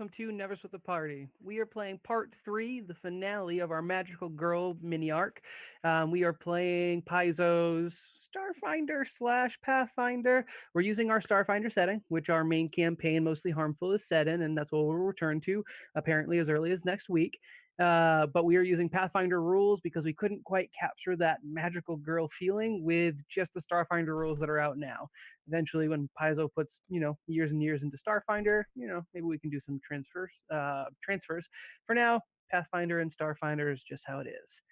welcome to Never Split the Party. We are playing part 3, the finale of our Magical Girl mini arc. We are playing Paizo's Starfinder slash Pathfinder. We're using our Starfinder setting, which our main campaign, Mostly Harmful, is set in, and that's what we'll return to apparently as early as next week. But we are using Pathfinder rules because we couldn't quite capture that magical girl feeling with just the Starfinder rules that are out now. Eventually, when Paizo puts years and years into Starfinder, maybe we can do some transfers. For now, Pathfinder and Starfinder is just how it is.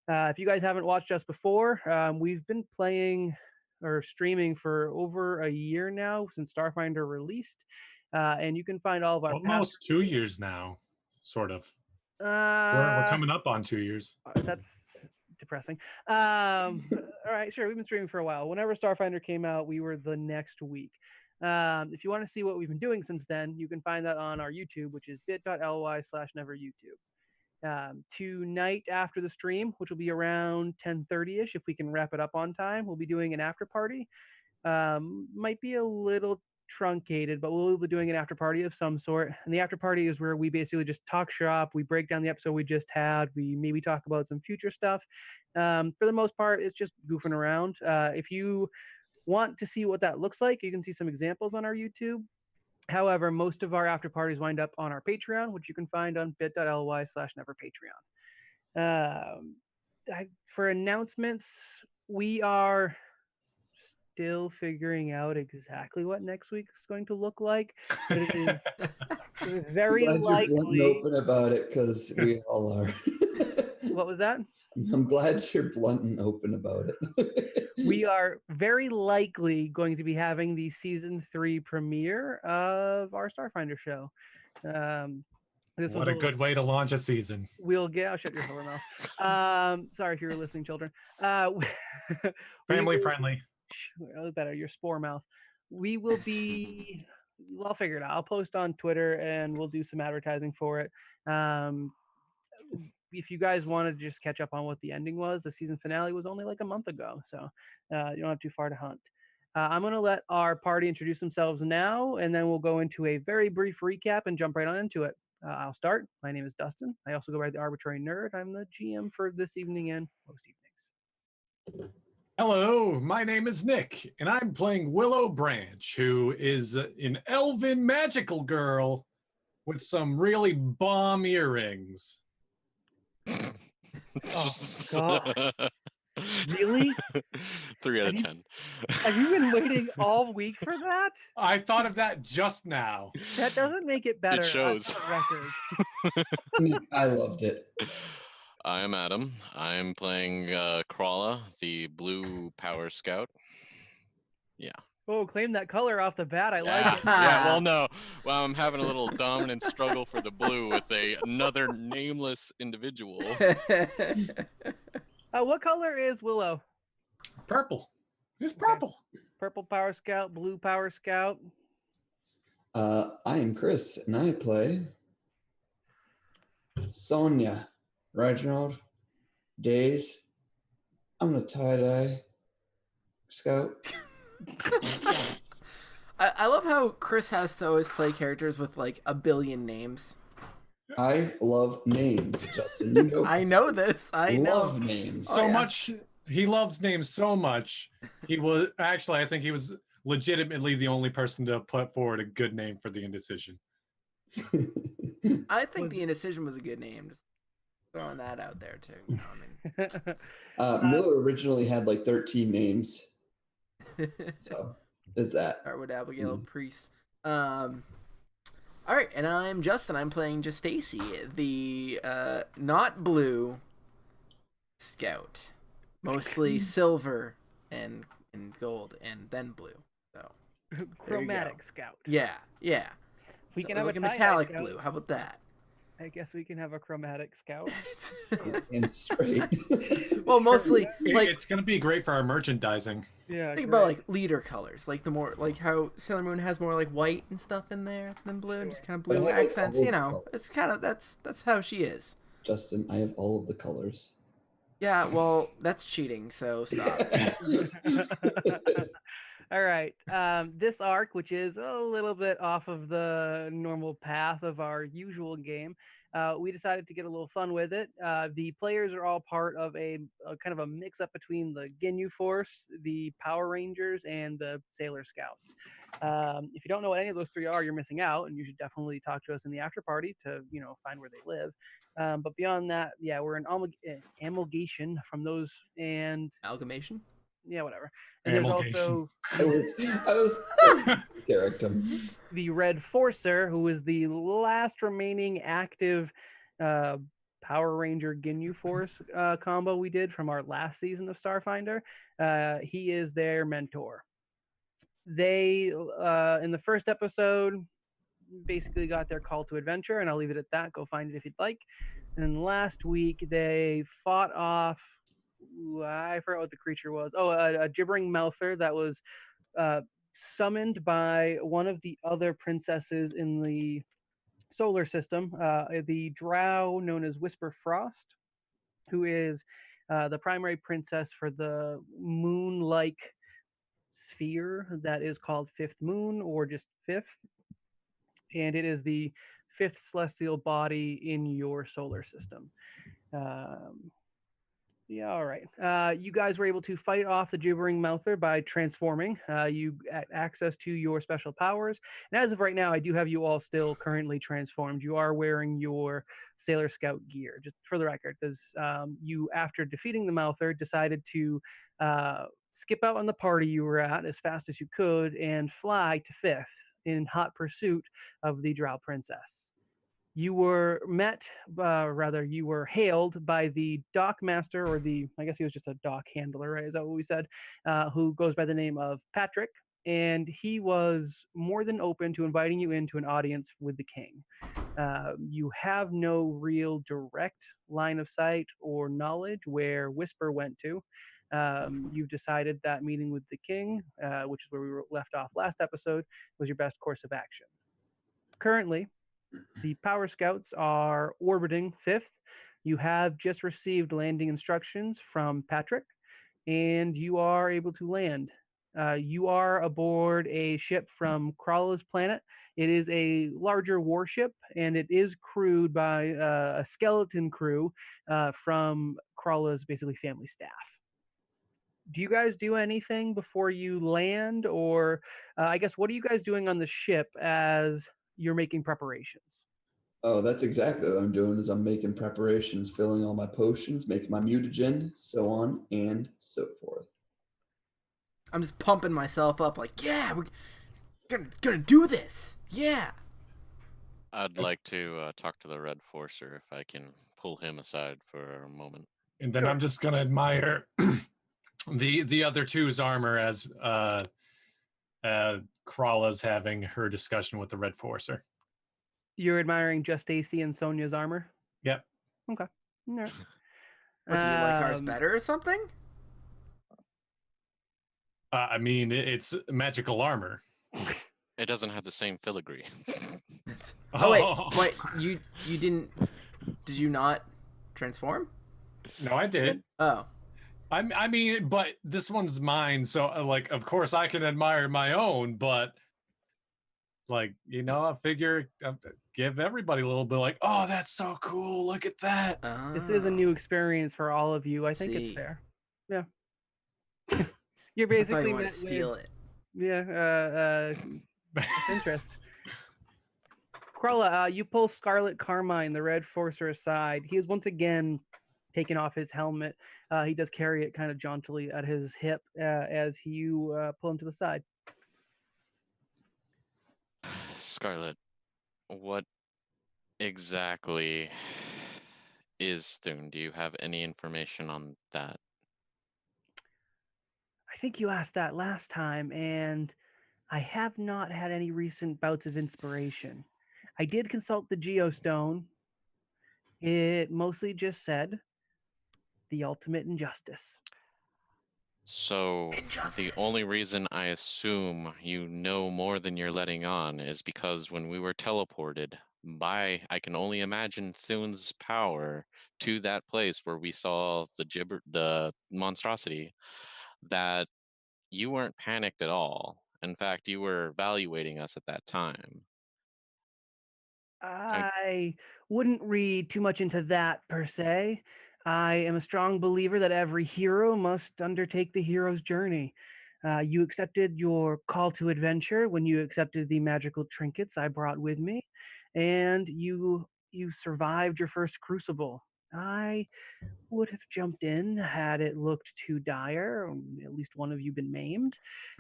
If you guys haven't watched us before, we've been playing or streaming for over a year now since Starfinder released, and you can find all of our almost 2 years now, sort of. We're coming up on 2 years. That's depressing. All right, sure. We've been streaming for a while. Whenever Starfinder came out, we were the next week. If you want to see what we've been doing since then, you can find that on our YouTube, which is bit.ly/neveryoutube. Tonight after the stream, which will be around 10:30ish, if we can wrap it up on time, we'll be doing an after party. Might be a little truncated, but we'll be doing an after party of some sort. And the after party is where we basically just talk shop. We break down the episode we just had. We maybe talk about some future stuff. For the most part, it's just goofing around. If you want to see what that looks like, you can see some examples on our YouTube. However, most of our after parties wind up on our Patreon, which you can find on bit.ly/neverpatreon. For announcements, we are still figuring out exactly what next week is going to look like. But it is very likely. I'm blunt and open about it because we all are. What was that? I'm glad you're blunt and open about it. We are very likely going to be having the season 3 premiere of our Starfinder show. This was a good way to launch a season. We'll get. I'll shut your whore mouth. Sorry if you were listening, children. Family friendly. Better your spore mouth. We will be. I'll figure it out. I'll post on Twitter and we'll do some advertising for it. If you guys want to just catch up on what the ending was, the season finale was only like a month ago, so you don't have too far to hunt. I'm going to let our party introduce themselves now, and then we'll go into a very brief recap and jump right on into it. I'll start. My name is Dustin. I also go by the Arbitrary Nerd. I'm the GM for this evening and most evenings. Hello, my name is Nick, and I'm playing Willow Branch, who is an elven magical girl with some really bomb earrings. Oh, God. Really? 3 out of 10. Have you been waiting all week for that? I thought of that just now. That doesn't make it better. It shows. I loved it. I'm Adam. I'm playing Krala, the blue power scout. Yeah. Oh, claim that color off the bat. I like it. Yeah, well, no. Well, I'm having a little dominant struggle for the blue with another nameless individual. What color is Willow? Purple. It's purple. Okay. Purple Power Scout, Blue Power Scout. I am Chris, and I play Sonia, Reginald, Days. I'm the tie-dye scout. I love how Chris has to always play characters with like a billion names. I love names, Justin. You know I know this. I love know names so much. He loves names so much. He was actually, I think he was legitimately the only person to put forward a good name for the Indecision. I think the Indecision was a good name. Just throwing that out there too. You know, I mean. Miller originally had like 13 names. So there's that. Start with Abigail Priest. All right, and I'm Justin. I'm playing just Stacy, the not blue scout, mostly silver and gold, and then blue. So chromatic scout. Yeah. We so can have like a metallic scout. Blue. How about that? I guess we can have a chromatic scout. And straight. Well, mostly like it's gonna be great for our merchandising. Yeah. Think about like leader colors, like the more like how Sailor Moon has more like white and stuff in there than blue, and just kind of blue accents. You know, it's kind of that's how she is. Justin, I have all of the colors. Yeah, well, that's cheating. So stop. All right. This arc, which is a little bit off of the normal path of our usual game, we decided to get a little fun with it. The players are all part of a kind of a mix up between the Ginyu Force, the Power Rangers, and the Sailor Scouts. If you don't know what any of those three are, you're missing out, and you should definitely talk to us in the after party to find where they live. But beyond that, yeah, we're an amalgamation from those, and Amalgamation. yeah, whatever. And there's Amalgamation. also I was character. the Red Forcer, who is the last remaining active uh, Power Ranger Ginyu Force combo we did from our last season of Starfinder. He is their mentor. They, in the first episode, basically got their call to adventure, and I'll leave it at that. Go find it if you'd like. And then last week, they fought off. I forgot what the creature was. Oh, a gibbering mouther that was summoned by one of the other princesses in the solar system, the drow known as Whisper Frost, who is the primary princess for the moon-like sphere that is called Fifth Moon, or just Fifth, and it is the fifth celestial body in your solar system. Yeah, all right. You guys were able to fight off the gibbering mouther by transforming. You get access to your special powers. And as of right now, I do have you all still currently transformed. You are wearing your Sailor Scout gear, just for the record, because you, after defeating the mouther, decided to skip out on the party you were at as fast as you could and fly to Fifth in hot pursuit of the Drow Princess. You were you were hailed by the dock master, or I guess he was just a dock handler, right? Is that what we said? Who goes by the name of Patrick. And he was more than open to inviting you into an audience with the king. You have no real direct line of sight or knowledge where Whisper went to. You've decided that meeting with the king, which is where we were left off last episode, was your best course of action. Currently, the Power Scouts are orbiting Fifth. You have just received landing instructions from Patrick, and you are able to land. You are aboard a ship from Krala's planet. It is a larger warship, and it is crewed by a skeleton crew from Krala's basically family staff. Do you guys do anything before you land, or I guess what are you guys doing on the ship as you're making preparations? Oh, that's exactly what I'm doing. Is I'm making preparations, filling all my potions, making my mutagen, so on and so forth. I'm just pumping myself up, like, yeah, we're gonna do this. Yeah. I'd like to talk to the Red Forcer if I can pull him aside for a moment. And then Sure. I'm just gonna admire the other two's armor as Krala's having her discussion with the Red Forcer. You're admiring just Stacy and Sonia's armor? Yep. Okay. All right. What, do you like ours better or something? I mean, it's magical armor. It doesn't have the same filigree. Oh wait, you didn't? Did you not transform? No, I did. Oh, I mean, but this one's mine, so like, of course, I can admire my own, but like, I figure give everybody a little bit, like, oh, that's so cool, look at that. This is a new experience for all of you. I think it's See. fair. Yeah. You're I thought basically you wanted met to steal with, it. yeah, interest. Krala, you pull Scarlet Carmine, the Red Forcer, aside. He is once again taking off his helmet. He does carry it kind of jauntily at his hip as you pull him to the side. Scarlet, what exactly is Thune? Do you have any information on that? I think you asked that last time, and I have not had any recent bouts of inspiration. I did consult the Geostone. It mostly just said the ultimate injustice. So Injustice. the only reason I assume you know more than you're letting on is because when we were teleported by, I can only imagine Thune's power to that place where we saw the monstrosity, that you weren't panicked at all. In fact, you were evaluating us at that time. I wouldn't read too much into that per se. I am a strong believer that every hero must undertake the hero's journey. You accepted your call to adventure when you accepted the magical trinkets I brought with me, and you survived your first crucible. I would have jumped in had it looked too dire, or at least one of you been maimed.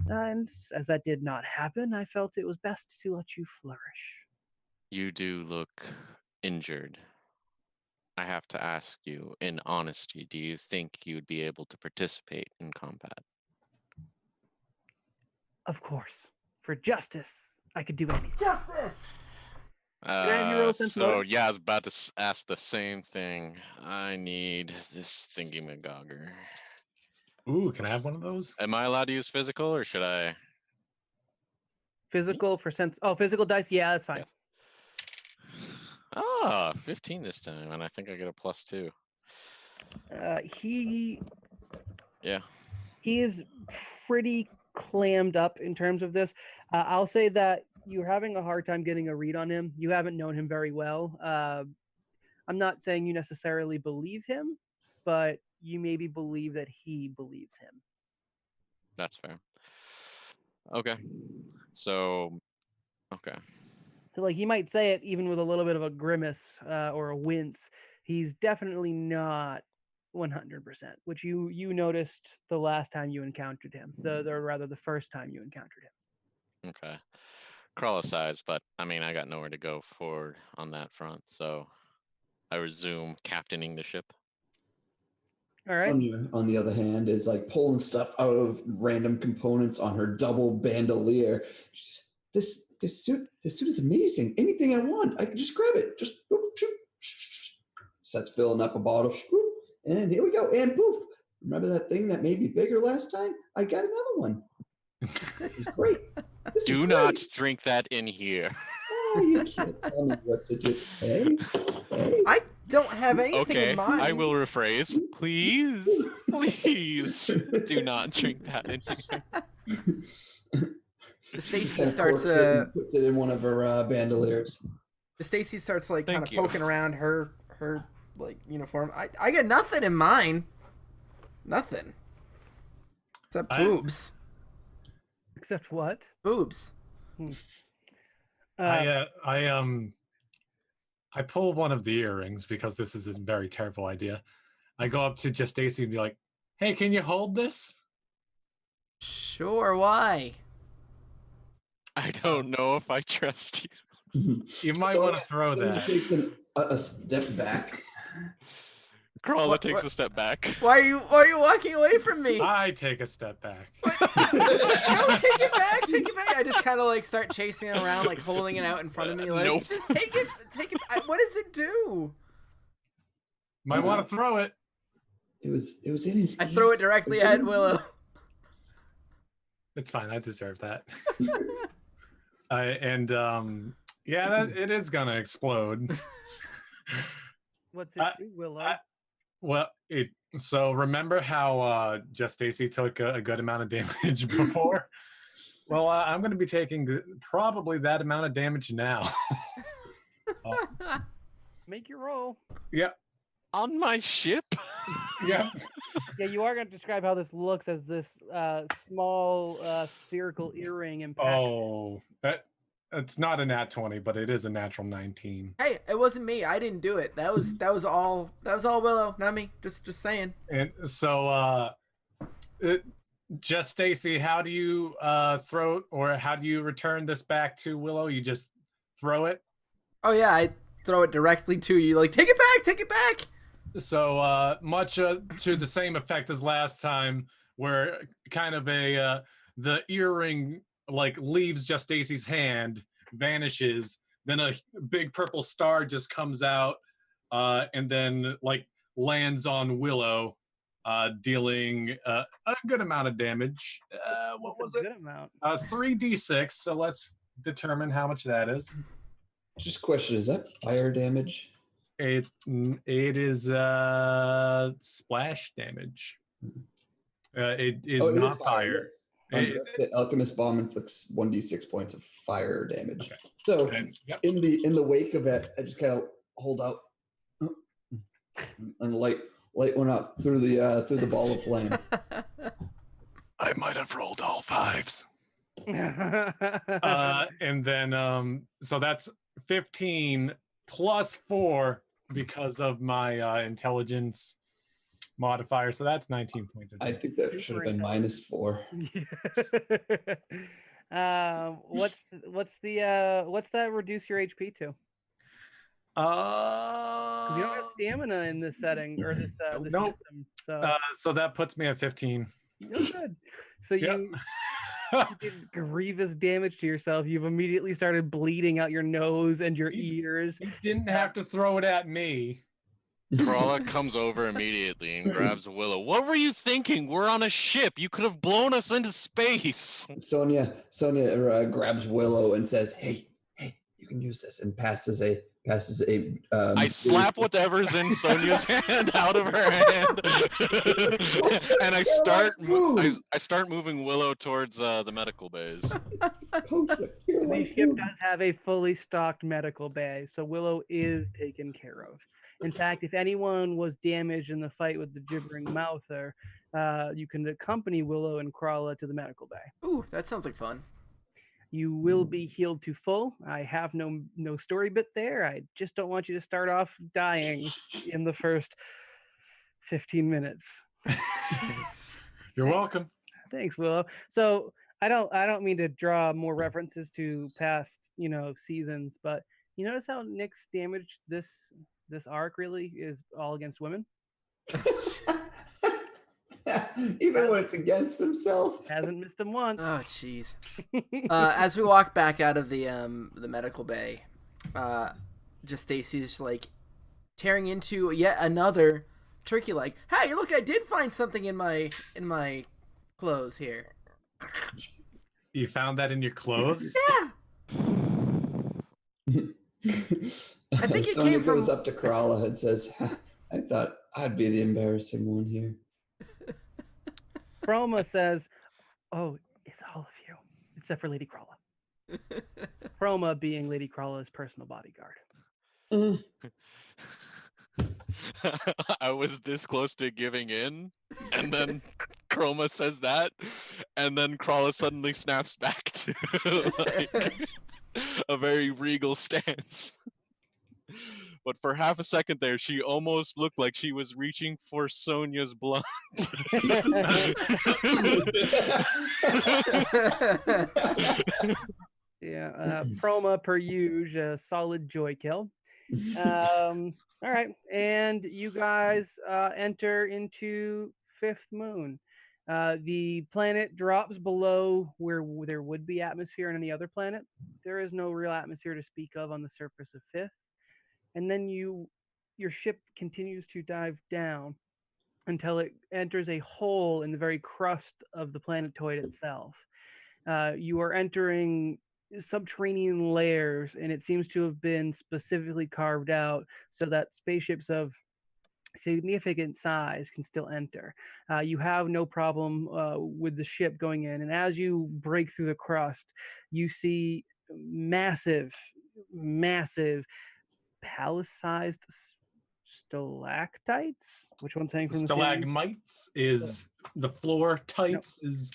And as that did not happen, I felt it was best to let you flourish. You do look injured. I have to ask you, in honesty, do you think you'd be able to participate in combat? Of course. For justice, I could do anything. Justice. Can I have your roll sense So motive? yeah, I was about to ask the same thing. I need this thingy-magogger. Ooh, can I have one of those? Am I allowed to use physical, or should I? Physical for sense. Oh, physical dice. Yeah, that's fine. Ah, 15 this time, and I think I get a +2. He Yeah. is pretty clammed up in terms of this. I'll say that you're having a hard time getting a read on him. You haven't known him very well. I'm not saying you necessarily believe him, but you maybe believe that he believes him. That's fair. Okay. So, okay. Like he might say it even with a little bit of a grimace or a wince. He's definitely not 100%, which you noticed the last time you encountered him. Or rather the first time you encountered him. Okay. Crawl size, but I mean, I got nowhere to go forward on that front, so I resume captaining the ship. All right. Sonya, on the other hand, is like pulling stuff out of random components on her double bandolier. She's, this suit is amazing. Anything I want, I can just grab it. Just whoop, shoop, starts filling up a bottle, whoop, and here we go. And poof! Remember that thing that made me bigger last time? I got another one. This is great. Do not drink that in here. Oh, you can't tell me what to do. Hey, hey. I don't have anything Okay, in mind. I will rephrase. Please, please, do not drink that in here. Stacy Kind of starts corks it and puts it in one of her bandoliers. Stacy starts like kind Thank of you. poking around her like uniform. I got nothing in mine. Nothing. Except boobs. Except what? Boobs. I pull one of the earrings because this is a very terrible idea. I go up to just Stacy and be like, "Hey, can you hold this?" Sure, why? I don't know if I trust you. You might want to throw that. Takes a step back. Crawler takes a step back. Why are you walking away from me? I take a step back. No, take it back, take it back. I just kind of like start chasing it around, like holding it out in front of me, like Nope. just take it. What does it do? Might want to throw it. It was in his. I throw it directly at Willow. It's fine. I deserve that. Yeah, it is gonna explode. What's it do, Willow? So remember how just Stacy took a good amount of damage before? Well, I'm going to be taking probably that amount of damage now. Make your roll. Yeah. On my ship? Yeah. Yeah, you are going to describe how this looks as this small spherical earring impacts. Oh, it's not a nat 20, but it is a natural 19. Hey, it wasn't me. I didn't do it. That was all Willow, not me. Just saying. And so, just Stacy, how do you throw, or how do you return this back to Willow? You just throw it? Oh yeah, I throw it directly to you. Like, take it back, take it back. So much to the same effect as last time, where kind of the earring like leaves just Stacy's hand, vanishes, then a big purple star just comes out, and then like lands on Willow, dealing a good amount of damage. What was it? Good amount. 3d6. So let's determine how much that is. Just question: is that fire damage? It is splash damage. It is not fire. Undirect hit, Alchemist Bomb inflicts 1d6 points of fire damage. Okay. So Yep. in the wake of it, I just kind of hold out and light one up through the ball of flame. I might have rolled all fives. And then so that's 15 plus 4 because of my intelligence modifier, so that's 19 points of I damage. think that should have been -4. What's that reduce your HP to? Because you don't have stamina in this setting or this Nope. system. So So that puts me at 15. you're good. So Yep. you did grievous damage to yourself. You've immediately started bleeding out your nose and your ears. You didn't have to throw it at me. Crawler comes over immediately and grabs Willow. What were you thinking? We're on a ship. You could have blown us into space. Sonia grabs Willow and says, "Hey, you can use this," and passes a. I slap whatever's in Sonia's hand out of her hand, and I start moving Willow towards the medical bays. The ship does have a fully stocked medical bay, so Willow is taken care of. In fact, if anyone was damaged in the fight with the gibbering mouther, you can accompany Willow and Crawla to the medical bay. Ooh, that sounds like fun. You will be healed to full. I have no story bit there. I just don't want you to start off dying in the first 15 minutes. You're welcome. Thanks, Willow. So I don't mean to draw more references to past, seasons, but you notice how Nick's damage this arc really is all against women? Even when it's against himself. Hasn't missed him once. Oh, jeez. As we walk back out of the medical bay, just Stacy's like tearing into yet another turkey leg. Hey, look! I did find something in my clothes here. You found that in your clothes? Yeah. I think it Sonia came from. goes up to Crawla and says, "I thought I'd be the embarrassing one here." Chroma says, "Oh, it's all of you, except for Lady Crawla." Chroma being Lady Crawla's personal bodyguard. I was this close to giving in, and then Chroma says that, and then Crawla suddenly snaps back to like a very regal stance. But for half a second there, she almost looked like she was reaching for Sonia's blunt. Yeah, Chroma per usual, solid joy kill. All right, and you guys enter into Fifth Moon. The planet drops below where there would be atmosphere on any other planet. There is no real atmosphere to speak of on the surface of Fifth. And then your ship continues to dive down until it enters a hole in the very crust of the planetoid itself. You are entering subterranean layers, and it seems to have been specifically carved out so that spaceships of significant size can still enter. You have no problem with the ship going in, and as you break through the crust, you see massive palace-sized stalactites. Which one's saying from the scanning? Stalagmites is the floor. Tights is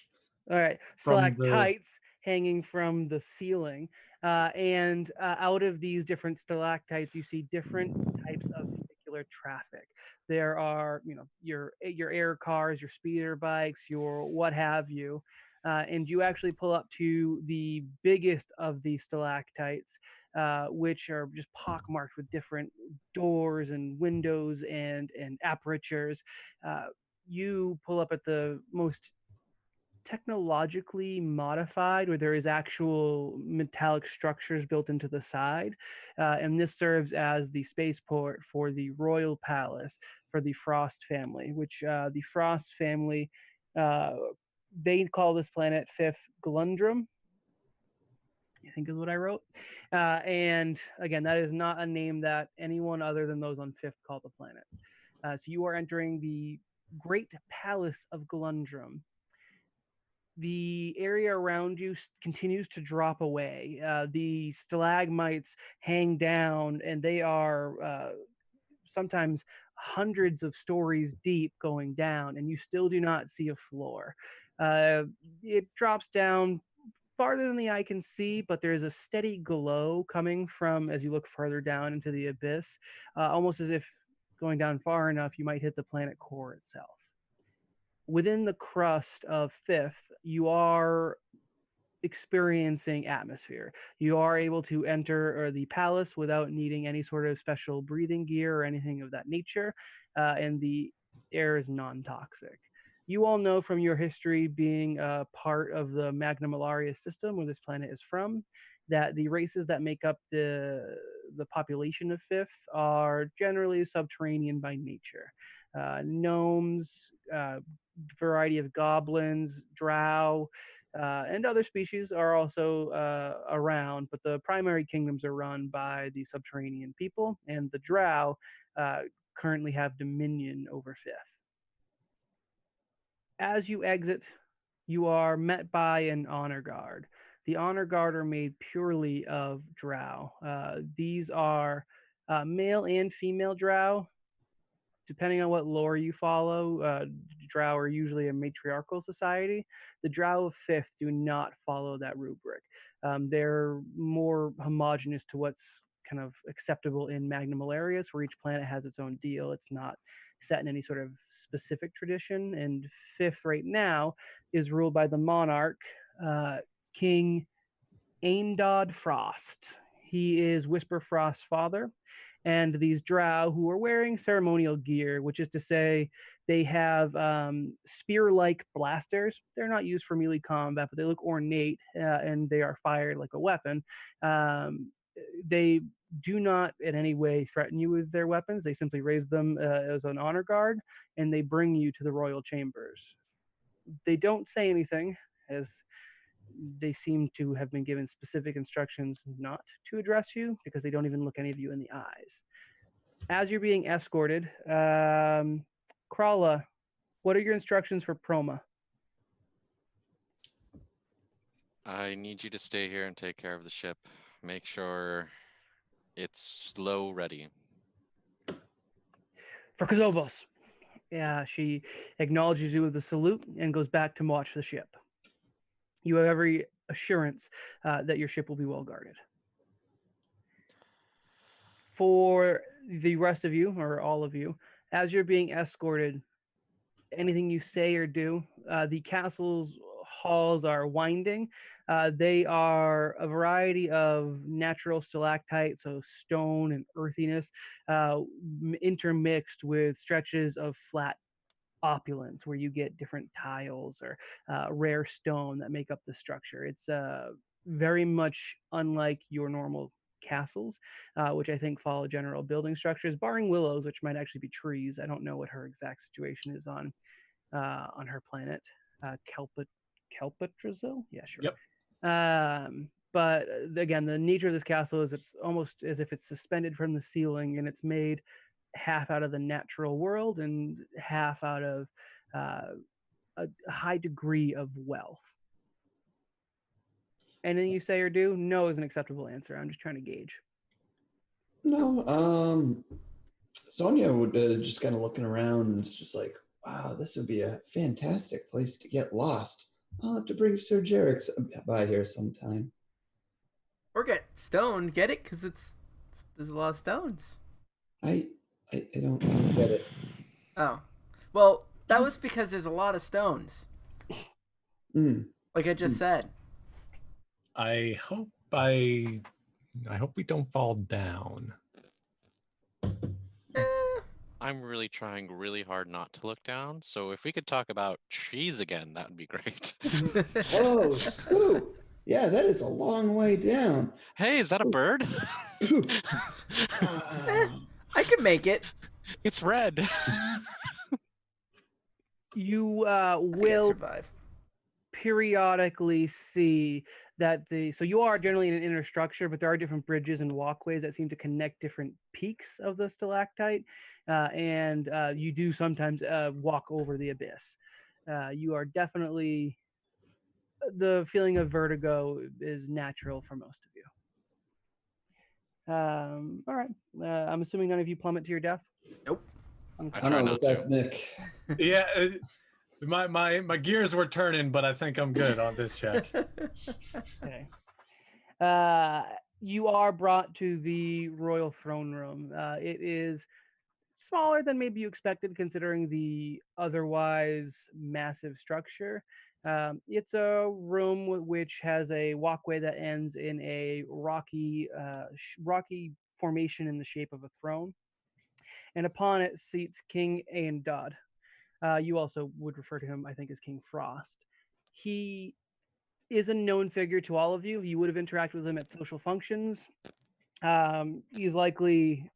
all right. from Stalactites hanging from the ceiling, and out of these different stalactites, you see different types of vehicular traffic. There are, your air cars, your speeder bikes, your what have you. And you actually pull up to the biggest of the stalactites, which are just pockmarked with different doors and windows and apertures. You pull up at the most technologically modified, where there is actual metallic structures built into the side, and this serves as the spaceport for the royal palace for the Frost family, which the Frost family, they call this planet Fifth Glundrum, I think is what I wrote. And again, that is not a name that anyone other than those on Fifth call the planet. So you are entering the Great Palace of Glundrum. the area around you continues to drop away. The stalagmites hang down, and they are sometimes hundreds of stories deep going down, and you still do not see a floor. Uh, it drops down farther than the eye can see, but there is a steady glow coming from as you look further down into the abyss, almost as if going down far enough, you might hit the planet core itself. Within the crust of Fifth, you are experiencing atmosphere. You are able to enter the palace without needing any sort of special breathing gear or anything of that nature, and the air is non-toxic. You all know from your history being a part of the Magna Malaria system, where this planet is from, that the races that make up the population of Fifth are generally subterranean by nature. Gnomes, variety of goblins, drow, and other species are also around, but the primary kingdoms are run by the subterranean people, and the drow uh, currently have dominion over Fifth. As you exit, you are met by an honor guard. The honor guard are made purely of drow. These are male and female drow, depending on what lore you follow. Drow are usually a matriarchal society. The Drow of Fifth do not follow that rubric. They're more homogenous to what's kind of acceptable in Magna Malarius, where each planet has its own deal. It's not set in any sort of specific tradition. And Fifth right now is ruled by the monarch, King Aindod Frost. He is Whisper Frost's father, and these drow who are wearing ceremonial gear, which is to say they have spear-like blasters. They're not used for melee combat, but they look ornate, and they are fired like a weapon. They do not in any way threaten you with their weapons. They simply raise them as an honor guard, and they bring you to the royal chambers. They don't say anything, as they seem to have been given specific instructions not to address you because they don't even look any of you in the eyes. As you're being escorted, Krala, what are your instructions for Proma? I need you to stay here and take care of the ship. Make sure it's slow ready. For Kazobos. Yeah, she acknowledges you with a salute and goes back to watch the ship. You have every assurance that your ship will be well guarded. For the rest of you, or all of you, as you're being escorted, anything you say or do, the castle's halls are winding. They are a variety of natural stalactites, so stone and earthiness, intermixed with stretches of flat opulence where you get different tiles or rare stone that make up the structure. It's very much unlike your normal castles, which I think follow general building structures, barring willows, which might actually be trees. I don't know what her exact situation is on her planet. Kelpatrazil? Yeah, sure. Yep. But again, the nature of this castle is it's almost as if it's suspended from the ceiling, and it's made half out of the natural world and half out of a high degree of wealth. Anything you say or do, no is an acceptable answer. I'm just trying to gauge. No, Sonia would just kind of looking around and it's just like, wow, this would be a fantastic place to get lost. I'll have to bring Sir Jarek by here sometime. Or get stoned. Get it? Because there's a lot of stones. I don't get it. Oh. Well, that was because there's a lot of stones. Like I just said. I hope we don't fall down. I'm really trying really hard not to look down, so if we could talk about trees again, that would be great. Whoa, Scoop! Yeah, that is a long way down. Hey, is that a bird? I could make it. It's red. You I think I'd will survive. periodically see that so you are generally in an inner structure, but there are different bridges and walkways that seem to connect different peaks of the stalactite, and you do sometimes walk over the abyss. You are definitely the feeling of vertigo is natural for most of you. All right. I'm assuming none of you plummet to your death. Nope. I try don't know. not Let's to. ask Nick. Yeah, my gears were turning, but I think I'm good on this check. Okay. You are brought to the royal throne room. It is smaller than maybe you expected, considering the otherwise massive structure. It's a room which has a walkway that ends in a rocky formation in the shape of a throne, and upon it seats King Aendod. You also would refer to him, I think, as King Frost. He is a known figure to all of you. You would have interacted with him at social functions. He's likely,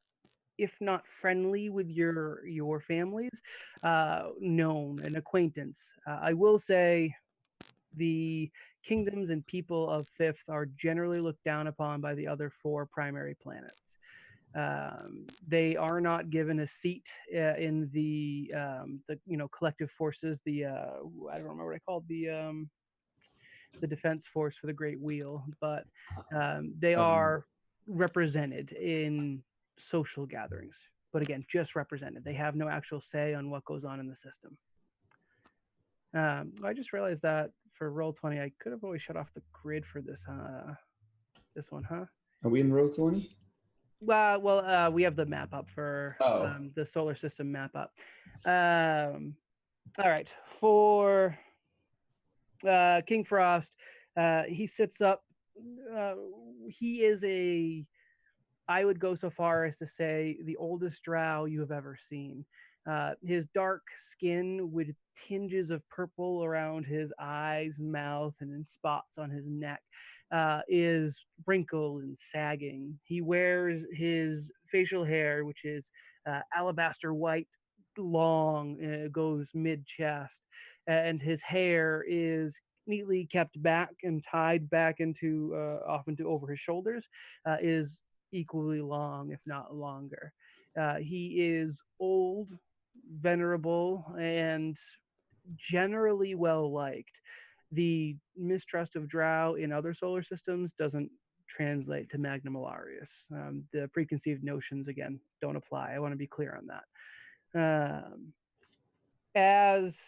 if not friendly with your families, known, an acquaintance. I will say the kingdoms and people of Fifth are generally looked down upon by the other four primary planets. They are not given a seat in the collective forces. I don't remember what I called the defense force for the Great Wheel, but they are represented in social gatherings. But again, just represented. They have no actual say on what goes on in the system. I just realized that for Roll20, I could have always shut off the grid for this one, huh? Are we in row 20? Well, we have the map up for Oh. the solar system map up. All right, for King Frost, he sits up. He is I would go so far as to say, the oldest drow you have ever seen. His dark skin with tinges of purple around his eyes, mouth, and in spots on his neck is wrinkled and sagging. He wears his facial hair, which is alabaster white, long, goes mid chest, and his hair is neatly kept back and tied back into off into over his shoulders, is equally long, if not longer. He is old, venerable, and generally well liked. The mistrust of Drow in other solar systems doesn't translate to Magna Malarius. The preconceived notions, again, don't apply. I want to be clear on that. As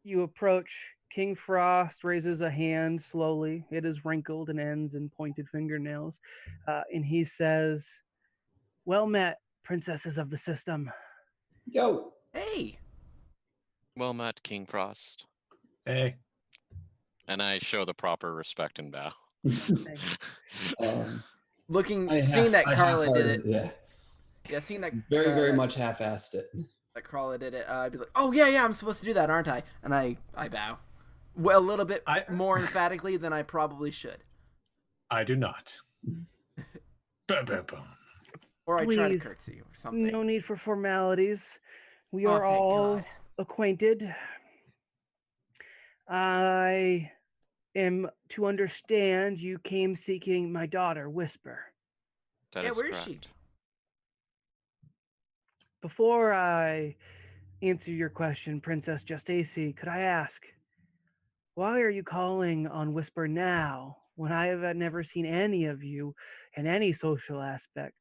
you approach, King Frost raises a hand slowly. It is wrinkled and ends in pointed fingernails. And he says, "Well met, princesses of the system." Yo. Hey. Well met, King Frost. Hey, And I show the proper respect and bow. Seeing that I Carla did it. half-hearted, Yeah, seeing that very much half-assed it. that Carla did it, I'd be like, oh yeah, I'm supposed to do that, aren't I? And I bow. Well, a little bit more emphatically than I probably should. I do not. Boom, boom, boom. Or I try to Please, curtsy or something. no need for formalities. We Oh, are thank all God. acquainted. I am to understand you came seeking my daughter, Whisper. That Yeah, is where is correct. she? Before I answer your question, Princess Justacy, could I ask, why are you calling on Whisper now when I have never seen any of you in any social aspect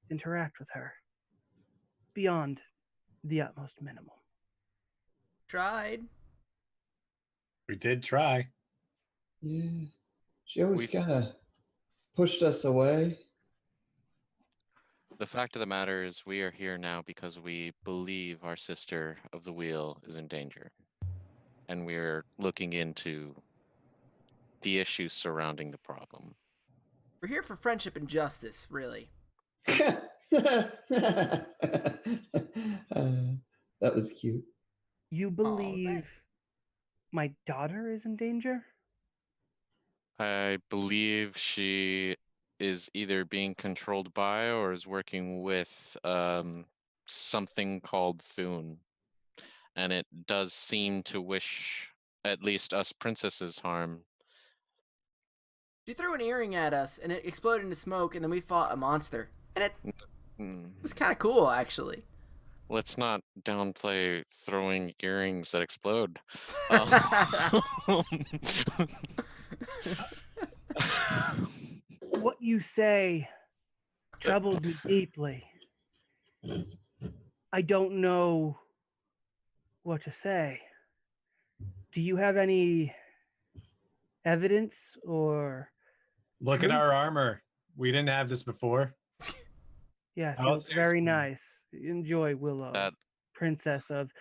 interact with her beyond the utmost minimum? Tried. We did try. Yeah. She always We've- kind of pushed us away. The fact of the matter is, we are here now because we believe our sister of the wheel is in danger. And we're looking into the issues surrounding the problem. We're here for friendship and justice, really. That was cute. You thanks. believe my daughter is in danger? I believe she is either being controlled by or is working with something called Thune. And it does seem to wish at least us princesses harm. She threw an earring at us, and it exploded into smoke, and then we fought a monster. And it Mm. was kind of cool, actually. Let's not downplay throwing earrings that explode. What you say troubles me deeply. I don't know what to say. Do you have any evidence or Look at proof? our armor. We didn't have this before. Yes, How it else looks do you very explain? nice. Enjoy, Willow, That princess of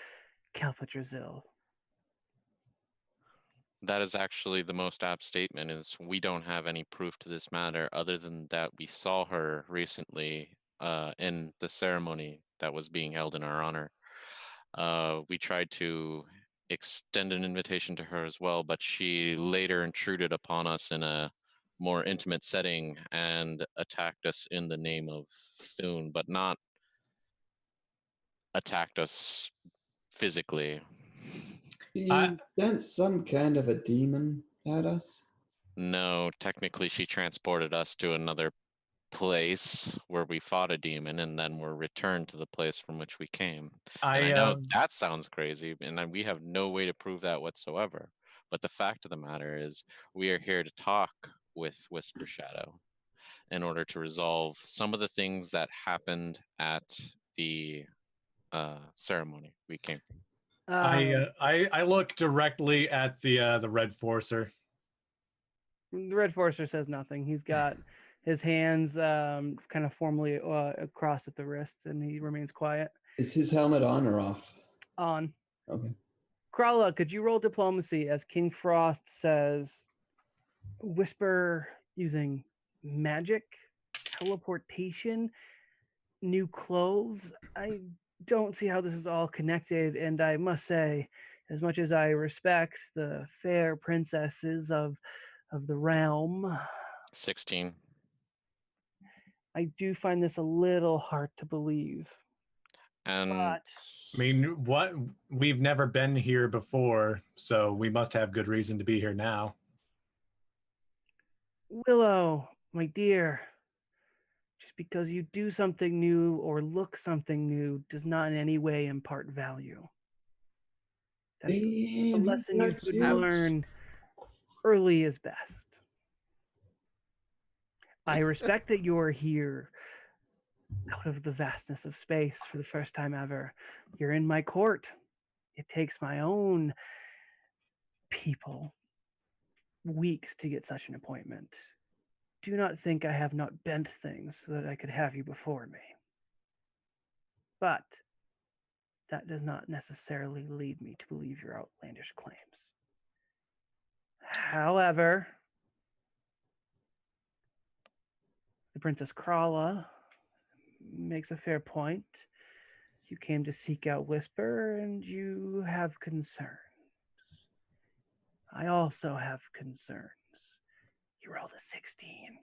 Calpatrazil. that is actually the most apt statement. Is we don't have any proof to this matter other than that we saw her recently in the ceremony that was being held in our honor. We tried to extend an invitation to her as well, but she later intruded upon us in a more intimate setting and attacked us in the name of Thune, but not attacked us physically. He sent some kind of a demon at us. No, technically, she transported us to another place where we fought a demon and then were returned to the place from which we came. And I know that sounds crazy, and we have no way to prove that whatsoever. But the fact of the matter is, we are here to talk with Whisper Shadow in order to resolve some of the things that happened at the ceremony we came from. I look directly at the Red Forcer. The Red Forcer says nothing. He's got his hands kind of formally across at the wrist, and he remains quiet. Is his helmet on or off? On. Okay. Krala, could you roll diplomacy as King Frost says, Whisper using magic, teleportation, new clothes? I don't see how this is all connected, and I must say, as much as I respect the fair princesses of the realm, 16. I do find this a little hard to believe. And But I mean, what? We've never been here before, so we must have good reason to be here now. Willow, my dear, just because you do something new or look something new does not in any way impart value. That's a Damn, lesson you should Ouch. learn early is best. I respect that you're here out of the vastness of space for the first time ever. You're in my court. It takes my own people weeks to get such an appointment. Do not think I have not bent things so that I could have you before me. But that does not necessarily lead me to believe your outlandish claims. However, the Princess Krala makes a fair point. You came to seek out Whisper, and you have concerns. I also have concerns. You rolled a 16.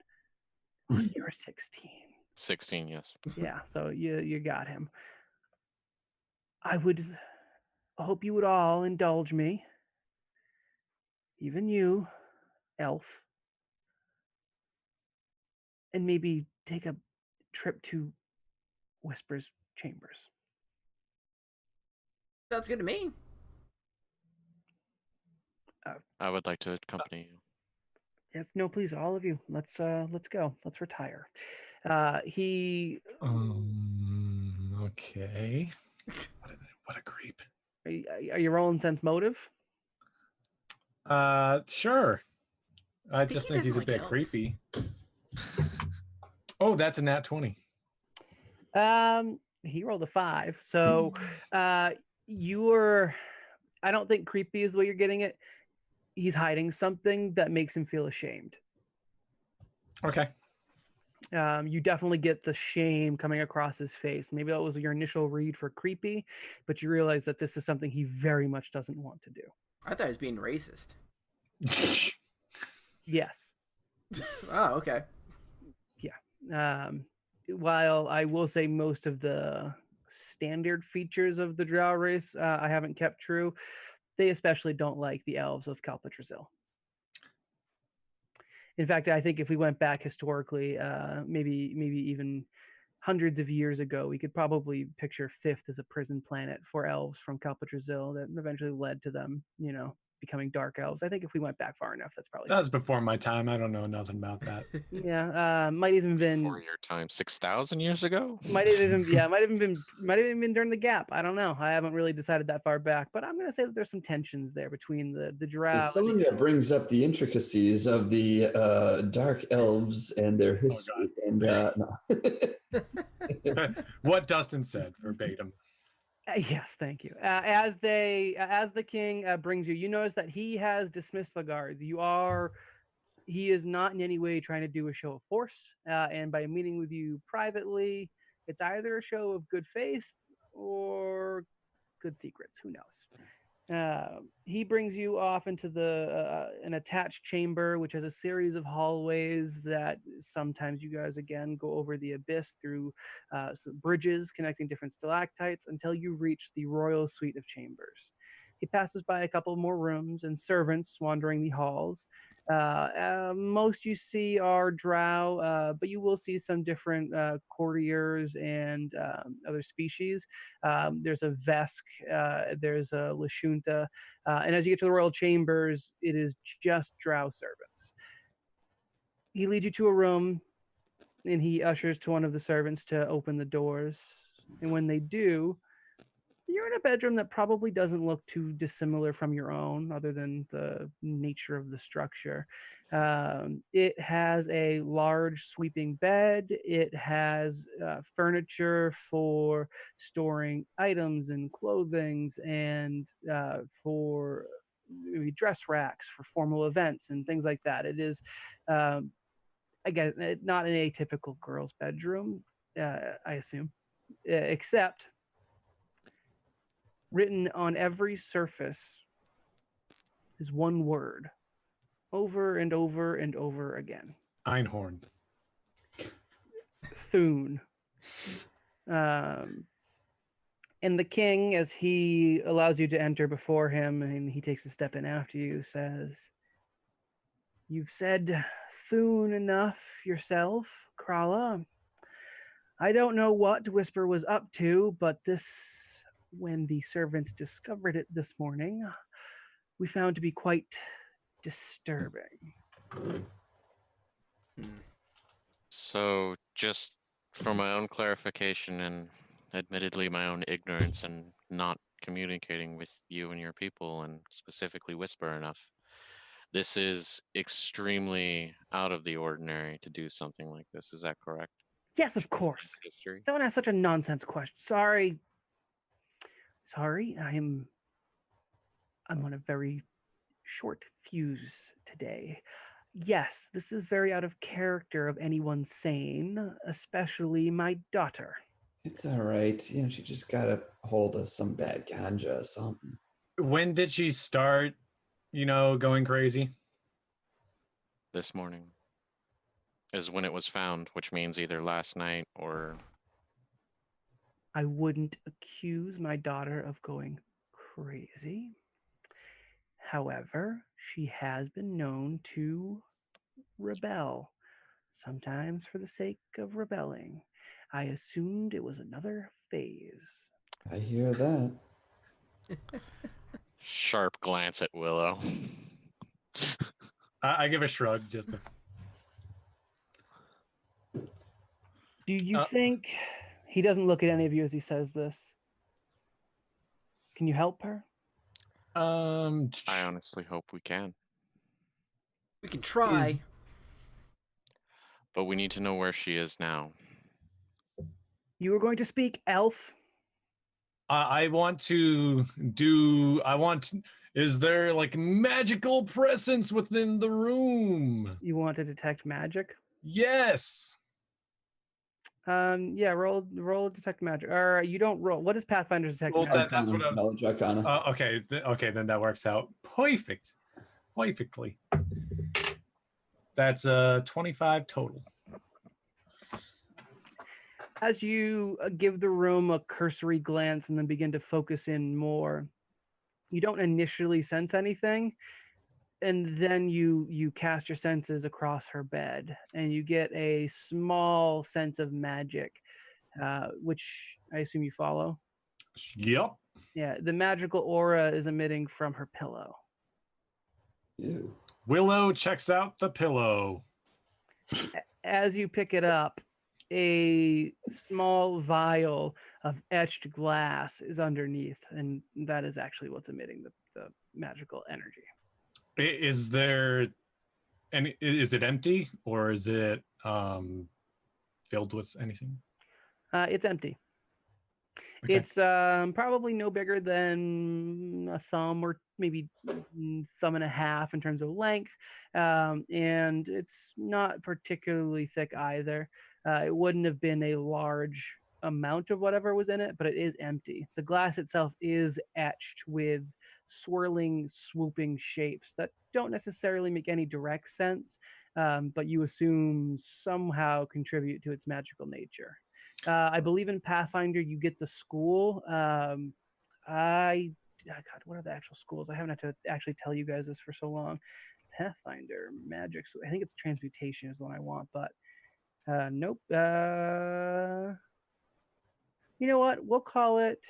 You're 16. 16, yes. Yeah, so you got him. I would hope you would all indulge me. Even you, elf. And maybe take a trip to Whisper's chambers. Sounds good to me. I would like to accompany you. Yes, no, please, all of you. Let's go. Let's retire. He. Okay. What a creep. Are you rolling sense motive? Sure. I think just he think he's a doesn't bit like elves. creepy. Oh, that's a nat 20. He rolled a 5. So, you're. I don't think creepy is the way you're getting it. He's hiding something that makes him feel ashamed. Okay. You definitely get the shame coming across his face. Maybe that was your initial read for creepy, but you realize that this is something he very much doesn't want to do. I thought he was being racist. Yes. Oh, okay. While I will say most of the standard features of the drow race I haven't kept true, they especially don't like the elves of Calpatrazil. In fact, I think if we went back historically, maybe even hundreds of years ago. We could probably picture Fifth as a prison planet for elves from Kalpatrazil that eventually led to them, becoming dark elves. I think if we went back far enough, that's probably That was before my time. I don't know nothing about that. yeah. Might even been Before your time, 6,000 years ago. might have even been during the gap. I don't know. I haven't really decided that far back, but I'm gonna say that there's some tensions there between the drow. As someone that brings up the intricacies of the dark elves and their history, and no. What Dustin said verbatim. Yes, thank you. As the king brings you, you notice that he has dismissed the guards. He is not in any way trying to do a show of force. And by meeting with you privately, it's either a show of good faith or good secrets. Who knows? He brings you off into an attached chamber, which has a series of hallways that sometimes you guys again go over the abyss through some bridges connecting different stalactites until you reach the royal suite of chambers. He passes by a couple more rooms and servants wandering the halls. Most you see are drow, but you will see some different courtiers and other species. There's a Vesk, there's a Lashunta, and as you get to the royal chambers, it is just drow servants. He leads you to a room, and he ushers to one of the servants to open the doors. And when they do, you're in a bedroom that probably doesn't look too dissimilar from your own, other than the nature of the structure. It has a large sweeping bed. It has furniture for storing items and clothings, and for maybe dress racks for formal events and things like that. It is, again, not an atypical girl's bedroom, I assume, except written on every surface is one word over and over and over again. Einhorn. Thune. And the king, as he allows you to enter before him and he takes a step in after you, says, "You've said Thune enough yourself, Krala. I don't know what Whisper was up to, but when the servants discovered it this morning, we found to be quite disturbing." So, just for my own clarification and admittedly my own ignorance and not communicating with you and your people, and specifically Whisper enough, this is extremely out of the ordinary to do something like this. Is that correct? Yes, of course. History? Don't ask such a nonsense question. Sorry, I'm on a very short fuse today. Yes, this is very out of character of anyone sane, especially my daughter. It's all right. She just got a hold of some bad ganja or something. When did she start, going crazy? This morning is when it was found, which means either last night or... I wouldn't accuse my daughter of going crazy. However, she has been known to rebel, sometimes for the sake of rebelling. I assumed it was another phase. I hear that. Sharp glance at Willow. I give a shrug, just to... Do you think he doesn't look at any of you as he says this? Can you help her? I honestly hope we can. We can try. But we need to know where she is now. You were going to speak elf? Is there like magical presence within the room? You want to detect magic? Yes. Yeah, roll detect magic. Or you don't roll. What is Pathfinder's detect Well, magic? that's what I was... Knowledge Arcana. Okay, then that works out perfectly. That's 25 total. As you give the room a cursory glance and then begin to focus in more, you don't initially sense anything, and then you cast your senses across her bed, and you get a small sense of magic. which I assume you follow. Yep. Yeah, the magical aura is emitting from her pillow. Ew. Willow checks out the pillow. As you pick it up, a small vial of etched glass is underneath, and that is actually what's emitting the magical energy. Is there any? Is it empty or is it filled with anything? It's empty. Okay. It's probably no bigger than a thumb or maybe thumb and a half in terms of length, and it's not particularly thick either. It wouldn't have been a large amount of whatever was in it, but it is empty. The glass itself is etched with swirling, swooping shapes that don't necessarily make any direct sense, but you assume somehow contribute to its magical nature. I believe in Pathfinder, you get the school. God, what are the actual schools? I haven't had to actually tell you guys this for so long. Pathfinder, magic. I think it's transmutation is the one I want, but nope. You know what? We'll call it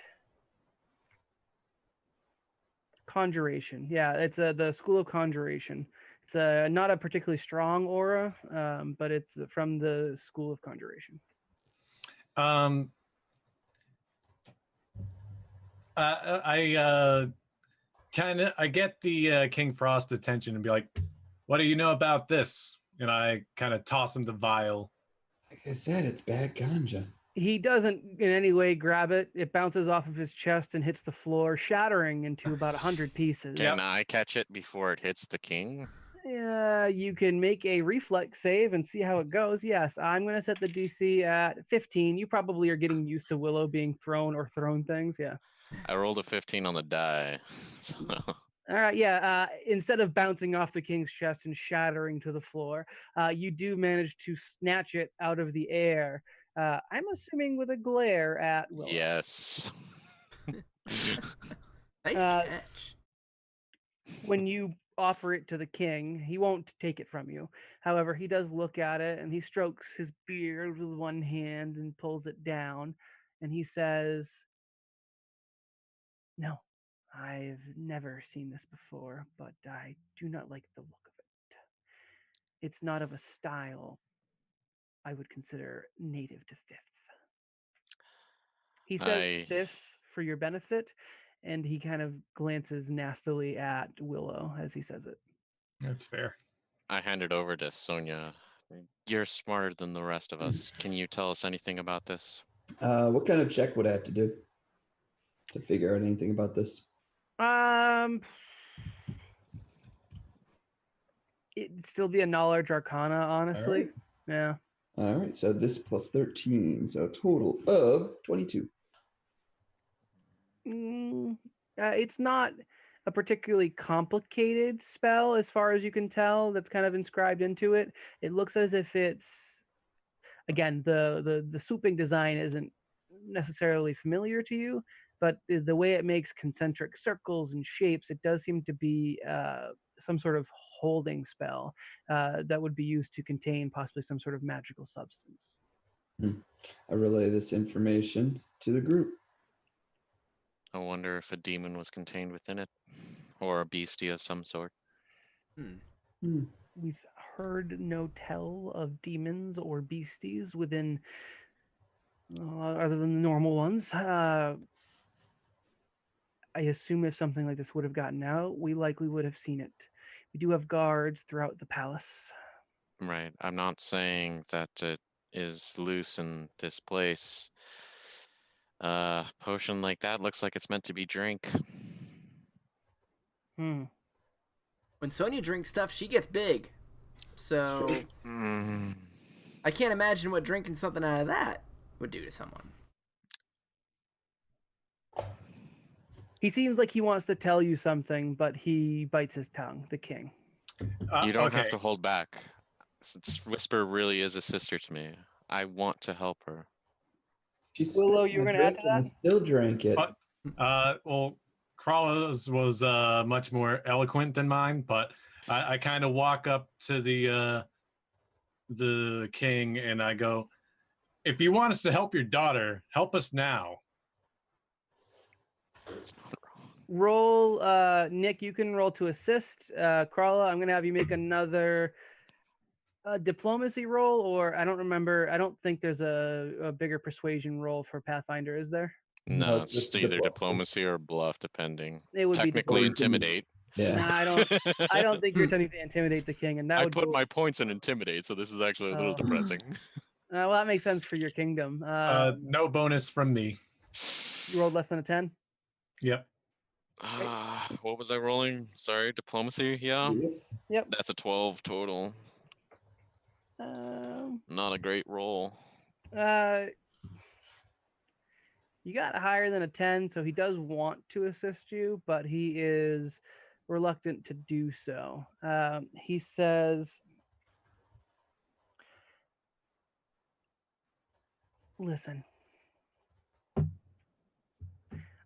conjuration. Yeah, it's the school of conjuration. It's not a particularly strong aura, but it's from the school of conjuration. Um, I get the King Frost attention and be like, "What do you know about this?" And I kind of toss him the vial. Like I said, it's bad ganja. He doesn't in any way grab it. It bounces off of his chest and hits the floor, shattering into about 100 pieces. Can I catch it before it hits the king? Yeah, you can make a reflex save and see how it goes. Yes, I'm going to set the DC at 15. You probably are getting used to Willow being thrown or thrown things. Yeah. I rolled a 15 on the die. So. All right, yeah. Instead of bouncing off the king's chest and shattering to the floor, you do manage to snatch it out of the air. I'm assuming with a glare at Willow. Yes. Nice Uh, catch. When you offer it to the king, he won't take it from you. However, he does look at it and he strokes his beard with one hand and pulls it down. And he says, "No, I've never seen this before, but I do not like the look of it. It's not of a style I would consider native to Fifth." He says I Fifth for your benefit, and he kind of glances nastily at Willow as he says it. That's fair. hand it over to Sonia. You're smarter than the rest of us. Can you tell us anything about this? What kind of check would I have to do to figure out anything about this? It'd still be a knowledge arcana, honestly. right. Yeah. All right, so this plus 13, so a total of 22. It's not a particularly complicated spell as far as you can tell that's kind of inscribed into it. It looks as if it's, again, the swooping design isn't necessarily familiar to you, but the way it makes concentric circles and shapes, it does seem to be some sort of holding spell that would be used to contain possibly some sort of magical substance. I relay this information to the group. I wonder if a demon was contained within it, or a beastie of some sort. We've heard no tell of demons or beasties within, other than the normal ones. I assume if something like this would have gotten out, we likely would have seen it. We do have guards throughout the palace. Right. I'm not saying that it is loose in this place. Potion like that looks like it's meant to be drink. When Sonia drinks stuff, she gets big. So I can't imagine what drinking something out of that would do to someone. He seems like he wants to tell you something, but he bites his tongue, the king. You don't have Okay. to hold back. Since Whisper really is a sister to me, I want to help her. She's Willow, spit you were my gonna add to drink and I that? still drank it. Well, Krala's was much more eloquent than mine, but I kind of walk up to the king and I go, if you want us to help your daughter, help us now. Roll, Nick. You can roll to assist. Carla, I'm gonna have you make another diplomacy roll, or I don't remember. I don't think there's a bigger persuasion roll for Pathfinder, is there? No, it's it's just just either diplomacy. diplomacy or bluff, depending. It would be Technically, Or you can- intimidate. Yeah. Nah, I don't think you're attempting to intimidate the king, and that I would put go. my points in intimidate, so this is actually a little Oh. depressing. Well, that makes sense for your kingdom. No bonus from me. You rolled less than a 10. Yep. What was I rolling? Sorry, diplomacy. Yeah, Yep. that's a 12 total. Um, Not a great roll. You got higher than a 10, so he does want to assist you, but he is reluctant to do so. He says, listen,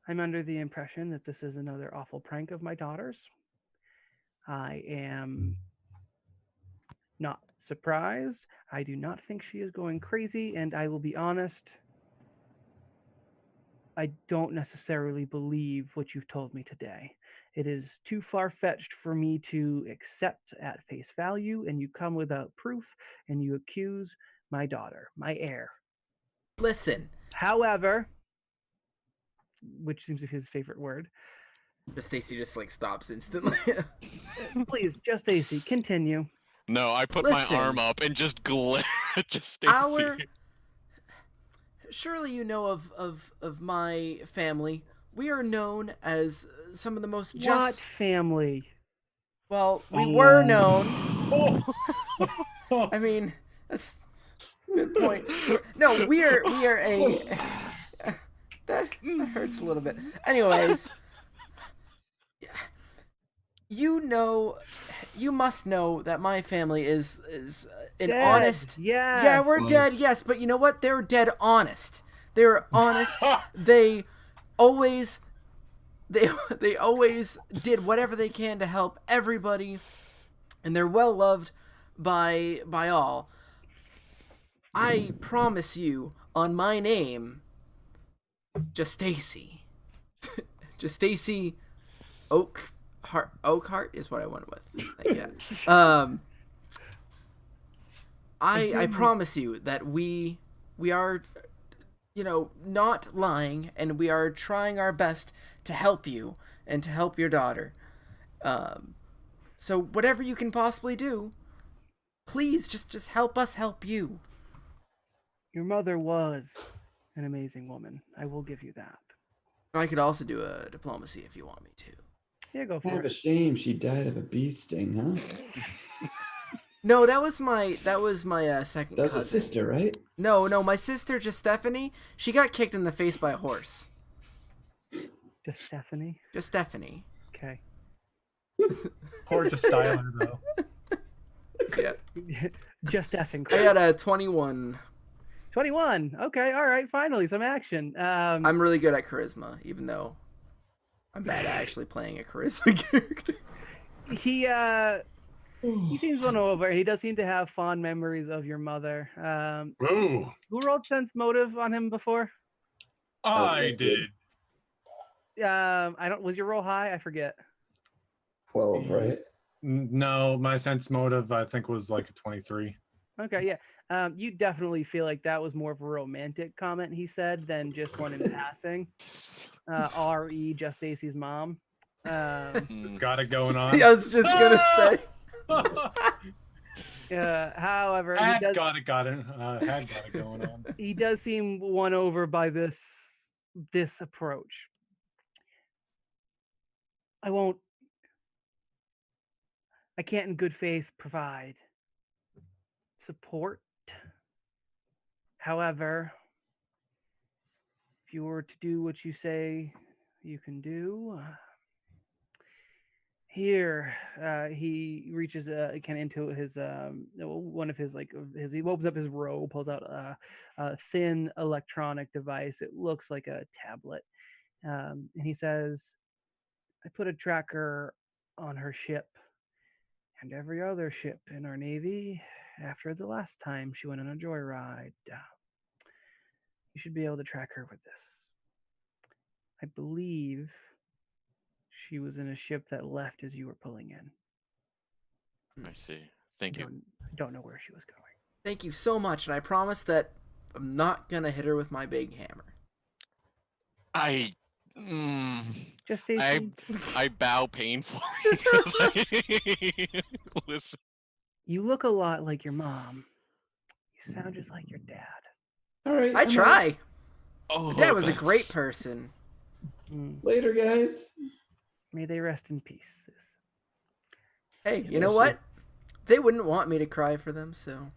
I'm under the impression that this is another awful prank of my daughter's. I am not surprised. I do not think she is going crazy, and I will be honest, I don't necessarily believe what you've told me today. It is too far-fetched for me to accept at face value, and you come without proof, and you accuse my daughter, my heir. Listen, However, which seems to be his favorite word, Stacy just like stops instantly. please, just AC, continue. No, I put Listen. my arm up and just glare at just Stacy. Surely you know of my family. We are known as some of the most just. What family? Well, we Oh. were known. I mean, that's a good point. No, we are a. That hurts a little bit. Anyways, you must know that my family is an Dead. Honest. Yes. Yeah, we're dead. Yes, but you know what? They're dead honest. They're honest. They always did whatever they can to help everybody, and they're well loved by all. I promise you on my name, just Stacy. Just Stacy Oakhart is what I went with. Yeah. I promise you that we are, not lying, and we are trying our best to help you and to help your daughter. So whatever you can possibly do, please just help us help you. Your mother was an amazing woman. I will give you that. I could also do a diplomacy if you want me to. Yeah, go Kind for of a it. shame she died of a bee sting, huh? No, that was my second That was cousin. a sister, right? No, my sister, just Stephanie, she got kicked in the face by a horse. Just Stephanie. Just Stephanie. Okay. Poor to Styler, though. Yeah. Just effing. I got a 21. 21. Okay. All right. Finally, some action. I'm really good at charisma, even though I'm bad at actually playing a charisma character. He seems won over. He does seem to have fond memories of your mother. Ooh, Who rolled sense motive on him before? I Nick did. I don't. Was your roll high? I forget. 12, right? No, my sense motive, I think, was like a 23. Okay. Yeah. You definitely feel like that was more of a romantic comment he said than just one in passing. R.E. just Stacy's mom. It's got it going on. I was just gonna say. However, Had got it going on. he does seem won over by this approach. I can't in good faith provide support. However, if you were to do what you say you can do, here he reaches kind of into his one of his he opens up his robe, pulls out a thin electronic device. It looks like a tablet, and he says, I put a tracker on her ship and every other ship in our navy after the last time she went on a joyride. You should be able to track her with this. I believe she was in a ship that left as you were pulling in. I see. Thank you. I don't know where she was going. Thank you so much, and I promise that I'm not gonna hit her with my big hammer. I. Mm, Just Stacy. I bow painfully. 'Cause listen. You look a lot like your mom. You sound just like your dad. All right. I I'm out. try. Oh, Dad was a great that's- person. Later, guys. May they rest in peace. Hey, Yeah, you know she- what? They wouldn't want me to cry for them, so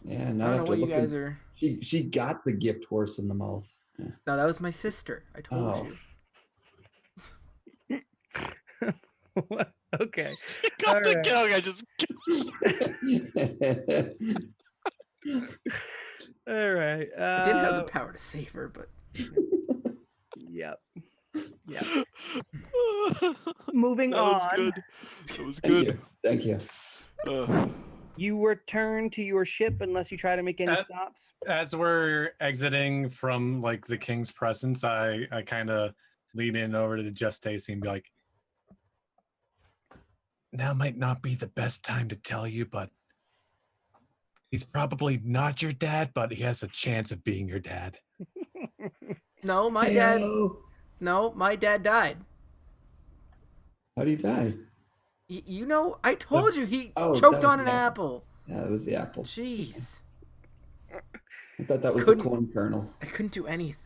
Yeah, I not don't know after what you looking. guys are. She got the gift horse in the mouth. No, that was my sister. I told Oh. you. Okay. Got All the right. killing. I just. All right. I didn't have the power to save her, but Yep. Yep. Moving That was on. good. That was Thank good. you. Thank you. You return to your ship unless you try to make any stops. As we're exiting from like the king's presence, I kind of lean in over to Just Stacy and be like, now might not be the best time to tell you, but he's probably not your dad, but he has a chance of being your dad. no, my dad. Heyo. No, my dad died. How do you die? You know, I told you he Oh, that choked was on an the apple. Yeah, it was the apple. Jeez, I thought that was Couldn't- the corn kernel. I couldn't do anything.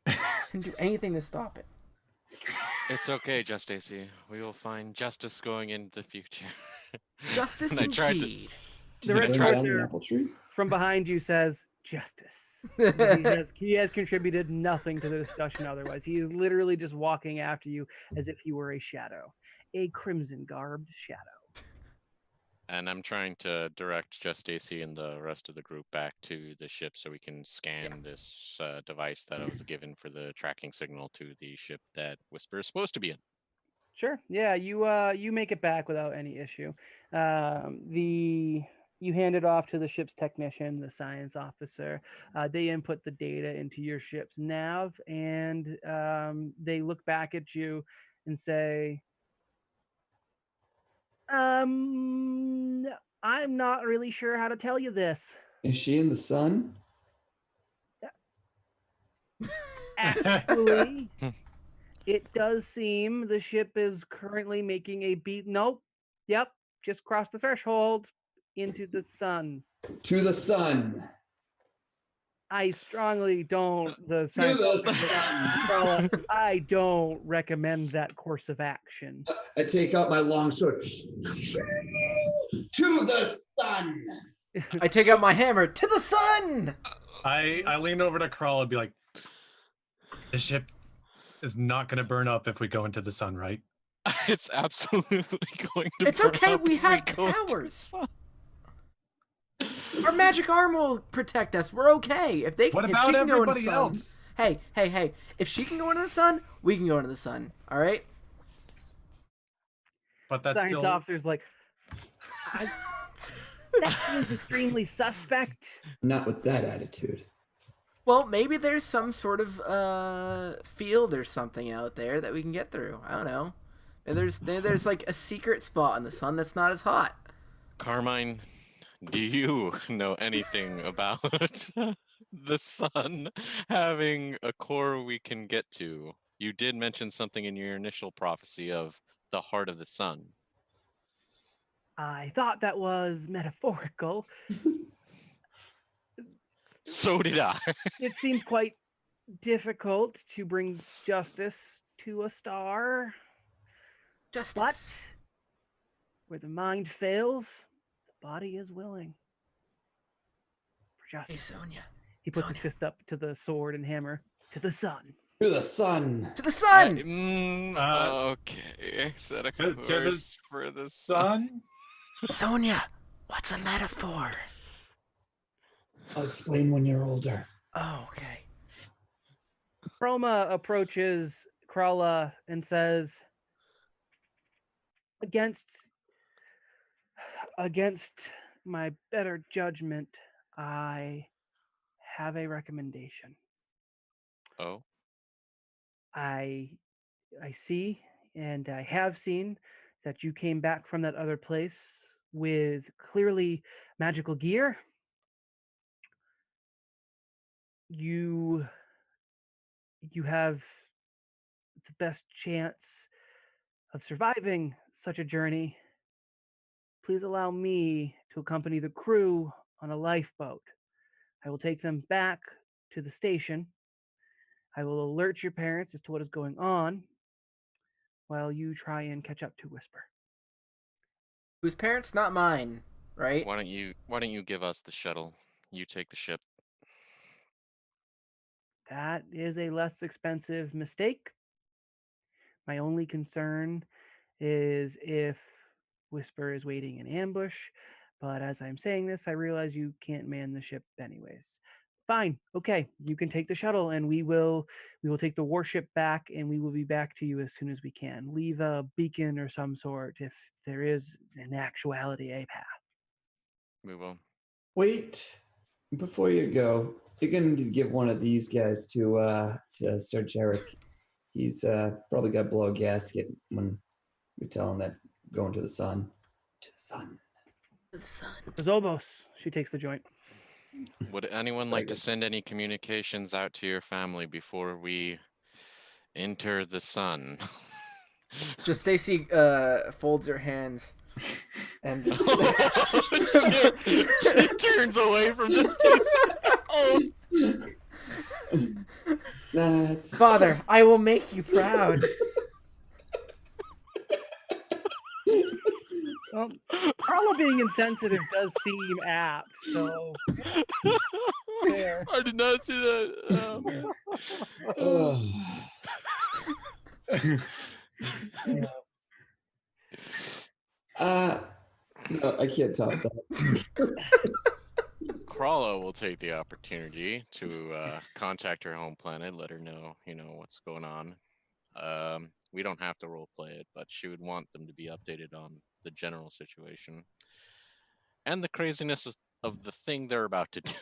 Couldn't do anything to stop it. It's okay, Just Stacy. We will find justice going into the future. Justice And I tried to- indeed. The Did red you burn down cursor the apple tree? from behind you says justice. He has contributed nothing to the discussion otherwise. He is literally just walking after you as if he were a shadow, a crimson garbed shadow. And I'm trying to direct Just Stacy and the rest of the group back to the ship so we can scan this device that I was given for the tracking signal to the ship that Whisper is supposed to be in. Sure. Yeah, you make it back without any issue. You hand it off to the ship's technician, the science officer. They input the data into your ship's nav, and they look back at you and say, I'm not really sure how to tell you this. Is she in the sun? Actually, it does seem the ship is currently making a beat. Nope. Yep. Just crossed the threshold into the sun. To the sun. I strongly don't. The To science the officer, sun. Carla, I don't recommend that course of action. I take out my long sword. To the sun. I take out my hammer to the sun. I lean over to Crawl and be like, the ship is not going to burn up if we go into the sun, right? It's absolutely going to It's burn okay. up We if have go into the powers. sun. Our magic arm will protect us. We're okay. If they, What if about she can go into the everybody sun, else? Hey! If she can go into the sun, we can go into the sun. All right. But that's Science still officer's like, that seems extremely suspect. Not with that attitude. Well, maybe there's some sort of field or something out there that we can get through. I don't know. And there's like a secret spot in the sun that's not as hot. Carmine, do you know anything about the sun having a core we can get to? You did mention something in your initial prophecy of the heart of the sun. I thought that was metaphorical. So did I. It seems quite difficult to bring justice to a star. Justice. But where the mind fails, the body is willing. For Hey, justice. Sonia. He puts his Sonia. fist up to the sword and hammer. To the sun. To the sun. To the sun. Okay. Set a to the course for the sun. sun. Sonia, what's a metaphor? I'll explain when you're older. Oh, okay. Chroma approaches Krala and says, against my better judgment, I have a recommendation. Oh, I I see and I have seen that you came back from that other place with clearly magical gear. You you have the best chance of surviving such a journey. Please allow me to accompany the crew on a lifeboat. I will take them back to the station. I will alert your parents as to what is going on while you try and catch up to Whisper. Whose parents? Not mine, right? why don't you give us the shuttle? You take the ship. That is a less expensive mistake. My only concern is if Whisper is waiting in ambush. But as I'm saying this, I realize you can't man the ship anyways. Fine. Okay, you can take the shuttle and we will take the warship back and we will be back to you as soon as we can. Leave a beacon or some sort if there is in actuality a path. We will. Wait, before you go, you're gonna need to give one of these guys to Sir Jarek. He's probably got to blow a gasket when we tell him that going to the sun. To the sun. The sun. Zobos, she takes the joint. Would anyone Very like to good. send any communications out to your family before we enter the sun? Just Stacy folds her hands and just She turns away from this. Oh, That's Father, I will make you proud. Well, Carla being insensitive does seem apt, so fair. I did not see that. Oh, man. Oh. No, I can't top that. Krala will take the opportunity to contact her home planet, let her know, what's going on. We don't have to role play it, but she would want them to be updated on the general situation and the craziness of the thing they're about to do.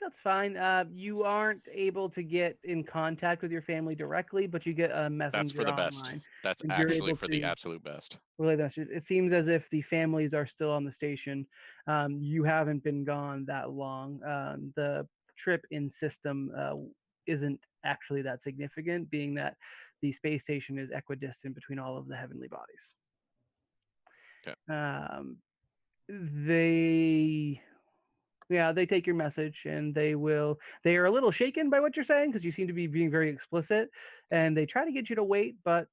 That's fine. You aren't able to get in contact with your family directly, but you get a That's for messenger the best. online, That's and you're actually able for the to absolute best. relay that. It seems as if the families are still on the station. You haven't been gone that long. The trip in system isn't actually that significant, being that the space station is equidistant between all of the heavenly bodies. Okay. They Yeah, they take your message and they are a little shaken by what you're saying because you seem to be being very explicit and they try to get you to wait, but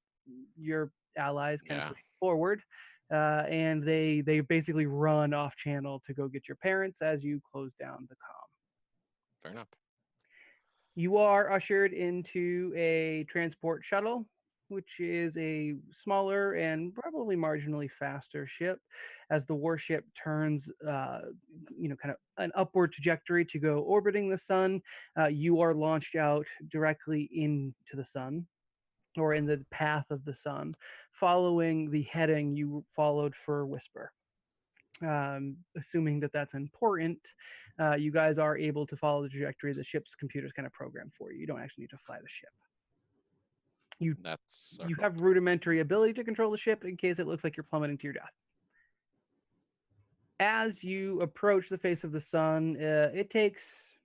your allies kind of Yeah. push you forward. And they basically run off channel to go get your parents as you close down the comm. Fair enough. You are ushered into a transport shuttle, which is a smaller and probably marginally faster ship. As the warship turns, kind of an upward trajectory to go orbiting the sun, you are launched out directly into the sun or in the path of the sun, following the heading you followed for Whisper. Assuming that that's important, you guys are able to follow the trajectory the ship's computers kind of program for you. You don't actually need to fly the ship. That's You have rudimentary ability to control the ship in case it looks like you're plummeting to your death. As you approach the face of the sun, it takes,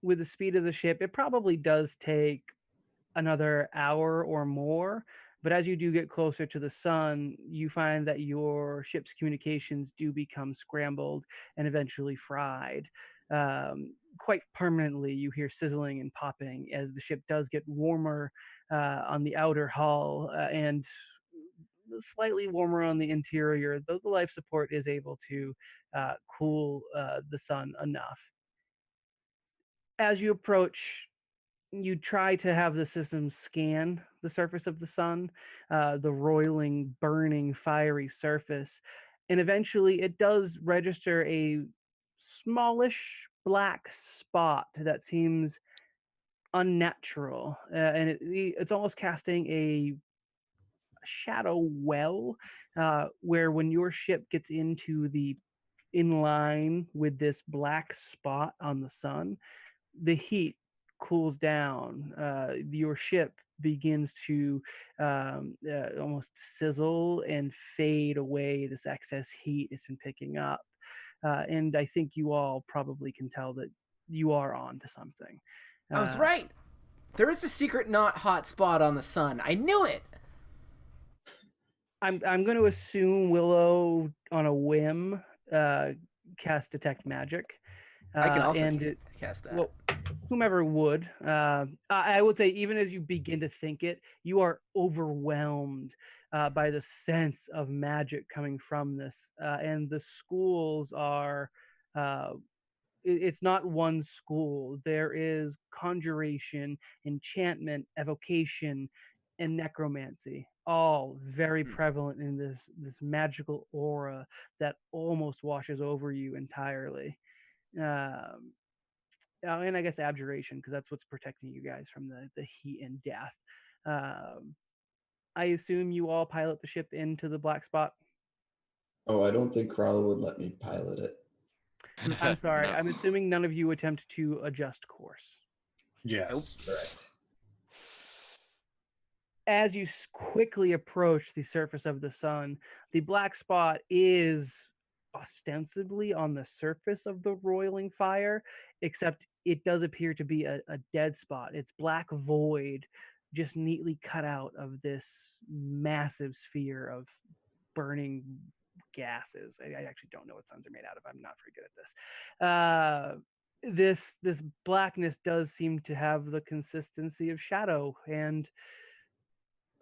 with the speed of the ship, it probably does take another hour or more. But as you do get closer to the sun, you find that your ship's communications do become scrambled and eventually fried. Quite permanently, you hear sizzling and popping as the ship does get warmer on the outer hull and slightly warmer on the interior, though the life support is able to cool the sun enough. As you approach, you try to have the system scan the surface of the sun, the roiling, burning, fiery surface, and eventually it does register a smallish black spot that seems unnatural, and it's almost casting a shadow well, where when your ship gets into the in line with this black spot on the sun, the heat cools down. Your ship begins to almost sizzle and fade away this excess heat it's been picking up. And I think you all probably can tell that you are on to something. I was right. There is a secret not hot spot on the sun. I knew it. I'm going to assume Willow on a whim cast detect magic. I can also and cast that. well, whomever would. I would say even as you begin to think it, you are overwhelmed by the sense of magic coming from this, and the schools are. It's not one school. There is conjuration, enchantment, evocation, and necromancy, all very prevalent in this magical aura that almost washes over you entirely. Um, and I guess abjuration, because that's what's protecting you guys from the heat and death. Um, I assume you all pilot the ship into the black spot. Oh, I don't think Crawler would let me pilot it. I'm sorry. No. I'm assuming none of you attempt to adjust course. Yes. Correct. As you quickly approach the surface of the sun, the black spot is ostensibly on the surface of the roiling fire, except it does appear to be a dead spot. It's black void, just neatly cut out of this massive sphere of burning gases. I actually don't know what suns are made out of. I'm not very good at this. This blackness does seem to have the consistency of shadow, and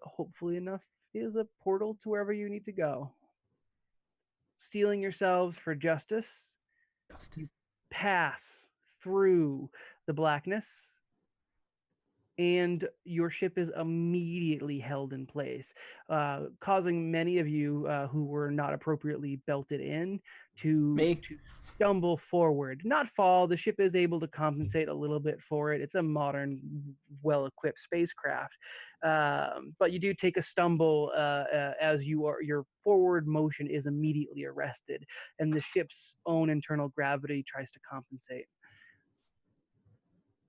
hopefully enough is a portal to wherever you need to go. Steeling yourselves for justice, you pass through the blackness, and your ship is immediately held in place, causing many of you who were not appropriately belted in Me? to stumble forward, not fall. The ship is able to compensate a little bit for it. It's a modern, well-equipped spacecraft, but you do take a stumble as your forward motion is immediately arrested, and the ship's own internal gravity tries to compensate.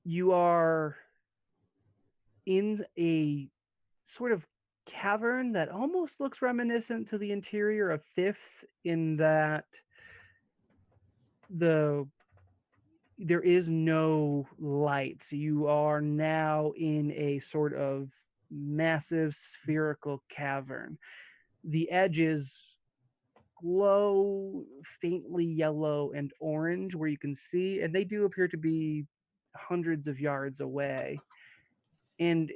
You are in a sort of cavern that almost looks reminiscent to the interior of Fifth, in that there is no light. So you are now in a sort of massive spherical cavern. The edges glow faintly yellow and orange where you can see, and they do appear to be hundreds of yards away. And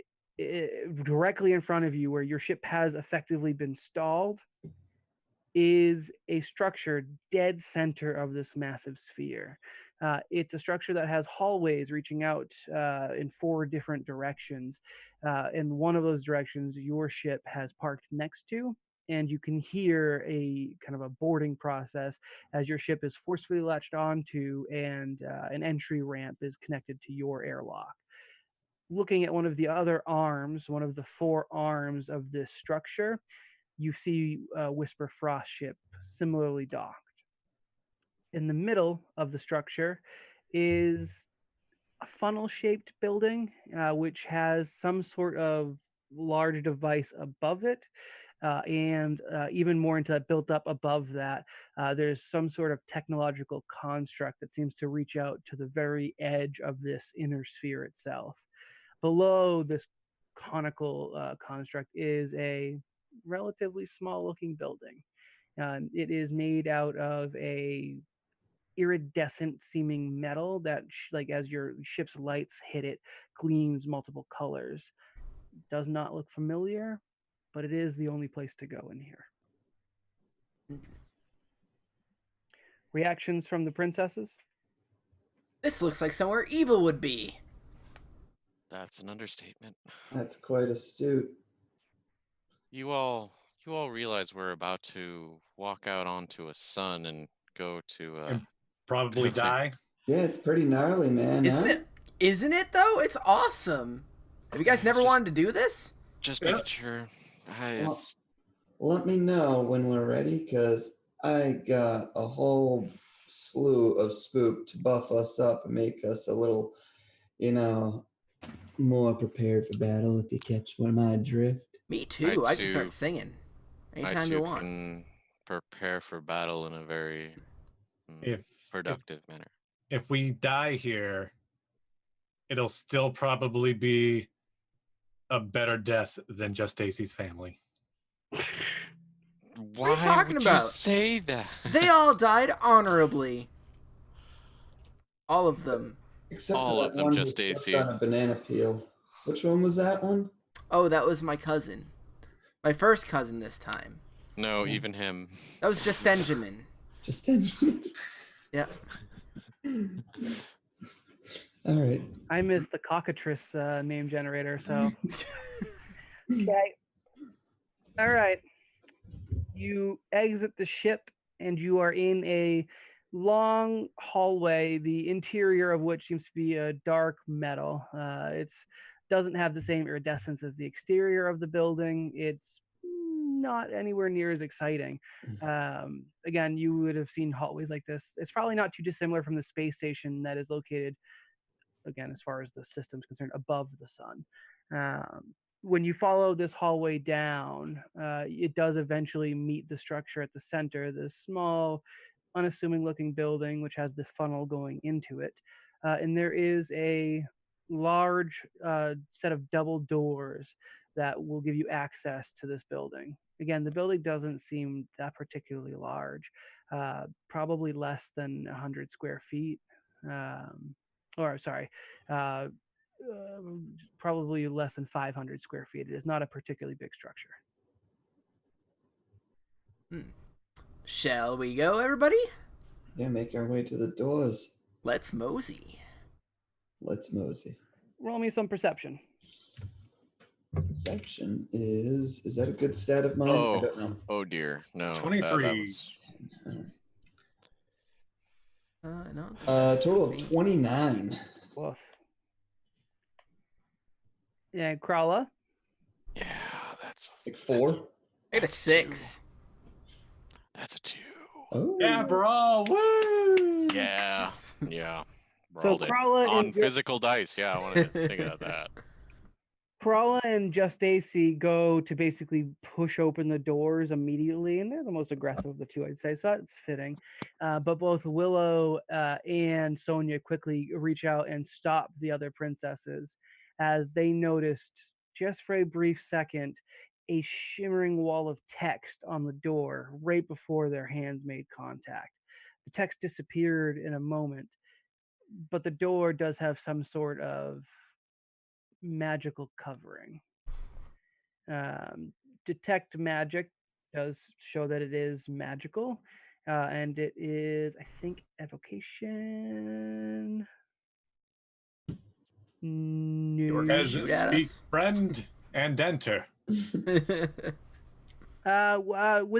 directly in front of you, where your ship has effectively been stalled, is a structure dead center of this massive sphere. It's a structure that has hallways reaching out in 4 different directions. And one of those directions your ship has parked next to, and you can hear a kind of a boarding process as your ship is forcefully latched onto, and an entry ramp is connected to your airlock. Looking at one of the other arms, one of the 4 arms of this structure, you see Whisper Frost ship similarly docked. In the middle of the structure is a funnel-shaped building, which has some sort of large device above it. And even more into that, built up above that, there's some sort of technological construct that seems to reach out to the very edge of this inner sphere itself. Below this conical construct is a relatively small looking building. It is made out of a iridescent seeming metal that like as your ship's lights hit it, gleams multiple colors. Does not look familiar, but it is the only place to go in here. Reactions from the princesses? This looks like somewhere evil would be. That's an understatement. That's quite astute. You all realize we're about to walk out onto a sun and go to And probably Perfect. die. Yeah, it's pretty gnarly, man. Isn't huh? it? Isn't it though? It's awesome. Have you guys never Just- wanted to do this? just Yeah. making sure. Well, let me know when we're ready, because I got a whole slew of spook to buff us up and make us a little, more prepared for battle, if you catch my drift. Me too. I can start too- singing I anytime you too want. can prepare for battle in a very If productive manner. if we die here, it'll still probably be a better death than just Stacy's family. Why are you talking would about? you say that? They all died honorably. All of them. Except All for of that them, one just who stepped AC. on a banana peel. Which one was that one? Oh, that was my cousin. My first cousin this time. No, even him. That was just Benjamin. Just Benjamin. Yeah. All right. I missed the cockatrice name generator, so. Okay. All right. You exit the ship and you are in a long hallway, the interior of which seems to be a dark metal. It doesn't have the same iridescence as the exterior of the building. It's not anywhere near as exciting. Again, you would have seen hallways like this. It's probably not too dissimilar from the space station that is located, again, as far as the system's concerned, above the sun. When you follow this hallway down, it does eventually meet the structure at the center, this small, unassuming looking building, which has the funnel going into it. And there is a large set of double doors that will give you access to this building. Again, the building doesn't seem that particularly large, probably less than 100 square feet. Or sorry, uh, probably less than 500 square feet. It is not a particularly big structure. Shall we go, everybody? Yeah, make our way to the doors. Let's mosey. Let's mosey. Roll me some perception. Perception is that a good stat of mine? I don't know. Oh dear, no. 23. That was... No. Total of 29. Woof. Yeah, Krala. Yeah, that's Like 4. I got a 6. That's a 2. Oh. Yeah, bro. Woo! Yeah. So Rolled it. Krala On and physical dice. Yeah, I wanted to think about that. Krala and Just AC go to basically push open the doors immediately, and they're the most aggressive of the two, I'd say. So that's fitting. But both Willow and Sonia quickly reach out and stop the other princesses as they noticed, just for a brief second, a shimmering wall of text on the door right before their hands made contact. The text disappeared in a moment, but the door does have some sort of magical covering. Detect magic does show that it is magical, and it is, I think, evocation. No. As Shoot at speak, us. friend, and enter. With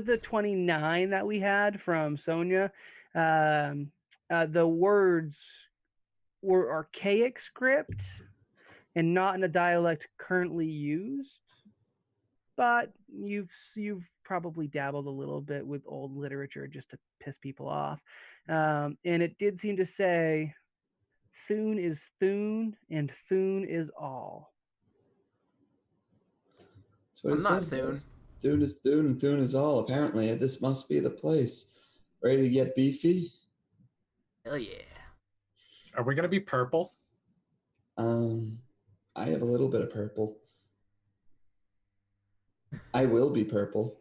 the 29 that we had from Sonia, the words were archaic script and not in a dialect currently used. But you've probably dabbled a little bit with old literature just to piss people off. And it did seem to say, Thune is Thune, and Thune is all. That's what I'm it not says, Thune. guys. Thune is Thune, and Thune is all. Apparently, this must be the place. Ready to get beefy? Hell yeah. Are we gonna be purple? I have a little bit of purple. I will be purple.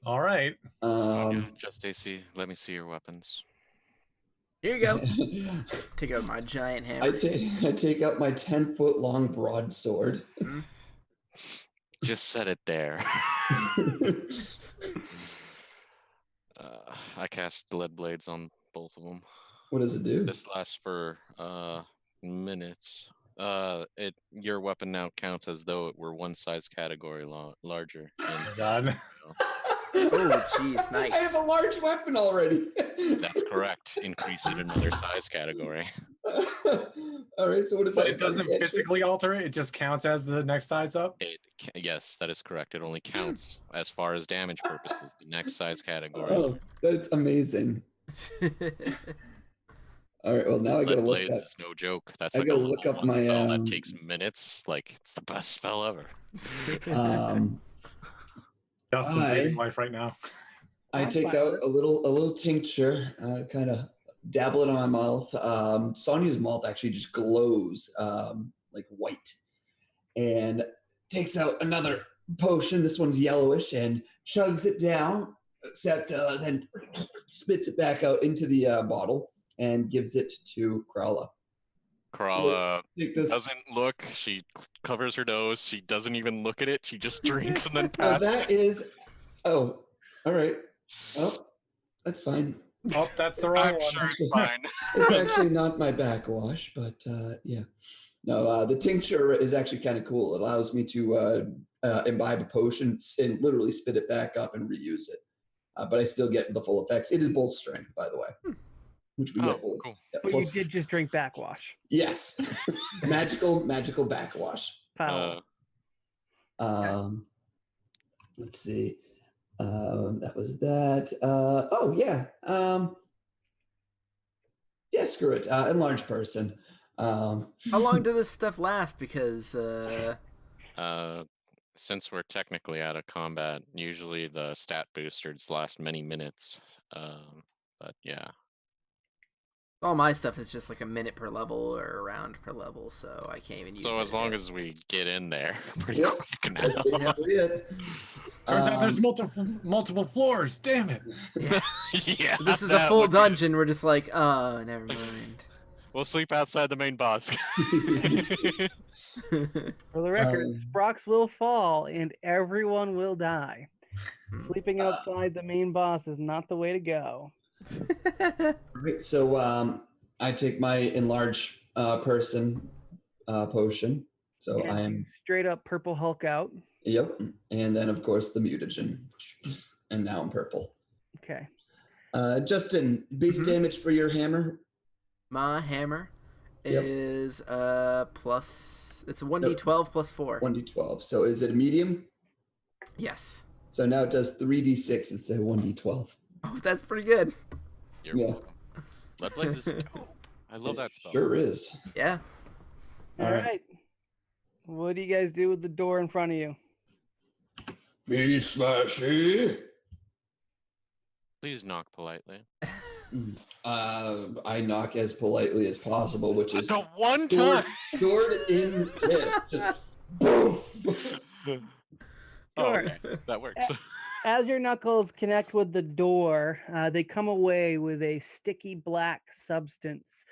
All right. Sonia, just AC, let me see your weapons. Here you go. Take out my giant hammer. I take out my 10-foot long broadsword. Just set it there. I cast lead blades on both of them. What does it do? This lasts for minutes. Your weapon now counts as though it were one size category larger. God. Oh, jeez, nice. I have a large weapon already. That's correct. Increase it another size category. All right, so what does But that? it doesn't physically alter it. It just counts as the next size up. It Yes, that is correct. It only counts as far as damage purposes. The next size category. Oh, that's amazing. All right. Well, now I gotta Lead look Blades up. is no joke. That's I like a gotta level look up 1 my, spell that takes minutes. Like, it's the best spell ever. Dustin saving I life right now. I I'm take fine out with a little tincture, kind of dabble it in my mouth. Sonia's mouth actually just glows like white, and takes out another potion. This one's yellowish, and chugs it down. Except then spits it back out into the bottle and gives it to Krala. Krala Take this. doesn't look. She covers her nose. She doesn't even look at it. She just drinks and then Now passes. that is. Oh, all right. Oh, that's fine. Oh, that's the wrong I'm one. sure it's fine. It's actually not my backwash, but yeah. No, the tincture is actually kind of cool. It allows me to imbibe a potion and literally spit it back up and reuse it. But I still get the full effects. It is both strength, by the way, which we Oh, get both. cool. Yeah, But you plus- did just drink backwash. Yes, magical backwash. Foul. Let's see. That was that. Oh yeah. Yeah, screw it. Enlarged person. How long does this stuff last? Because Since we're technically out of combat, usually the stat boosters last many minutes. But yeah. all my stuff is just like a minute per level or a round per level, so I can't even use it. So as long as we get in there pretty Yep, quick now. that's basically it. Turns out there's multiple floors. Damn it. Yeah. Yeah. This is a that full would be- dungeon. We're just like, oh, never mind. We'll sleep outside the main boss. For the record, Sprox will fall and everyone will die. Sleeping outside the main boss is not the way to go. Right, so I take my enlarged person potion. So And I you am straight up purple Hulk out. yep, and then of course the mutagen, and now I'm purple. Okay. Justin, base Mhm. damage for your hammer. My hammer Yep. is plus. It's a 1d12 plus 4. 1d12. So is it a medium? Yes. So now it does 3d6 instead of 1d12. Oh, that's pretty good. You're Yeah. welcome. Bloodblades is dope. I love that spell. Sure is. Yeah. All All right. right. What do you guys do with the door in front of you? Me slashy. Please knock politely. I knock as politely as possible, which is The one sword, time. sword in fist. Just poof. Oh, Sure. okay. That works. As your knuckles connect with the door, they come away with a sticky black substance,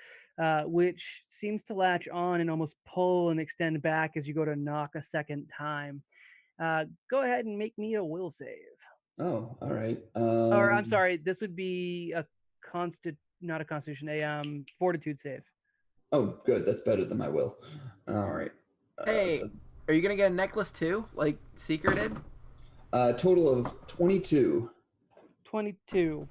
which seems to latch on and almost pull and extend back as you go to knock a second time. Go ahead and make me a will save. Oh, all right. Or I'm sorry, this would be a not a constitution, a fortitude save. Oh, good. That's better than my will. All right. Hey, so, are you gonna get a necklace too, like Seeker did? total of 22. 22.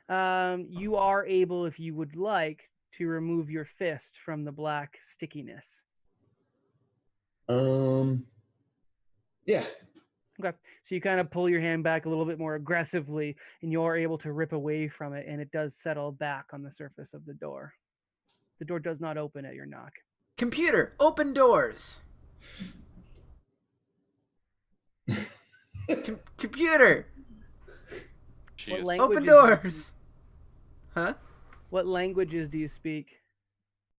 You are able, if you would like, to remove your fist from the black stickiness. Yeah. Okay. So you kind of pull your hand back a little bit more aggressively, and you're able to rip away from it, and it does settle back on the surface of the door. The door does not open at your knock. Computer, open doors. Computer, She What is- language? open doors. Huh? What languages do you speak?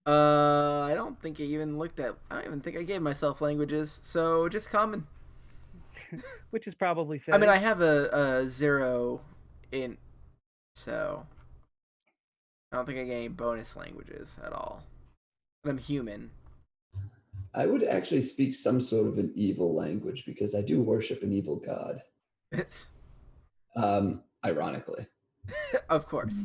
I don't think I even looked at. I don't even think I gave myself languages. So just common. Which is probably fair. I mean, I have a 0 in, so I don't think I get any bonus languages at all. But I'm human. I would actually speak some sort of an evil language because I do worship an evil god. It's Ironically. of course.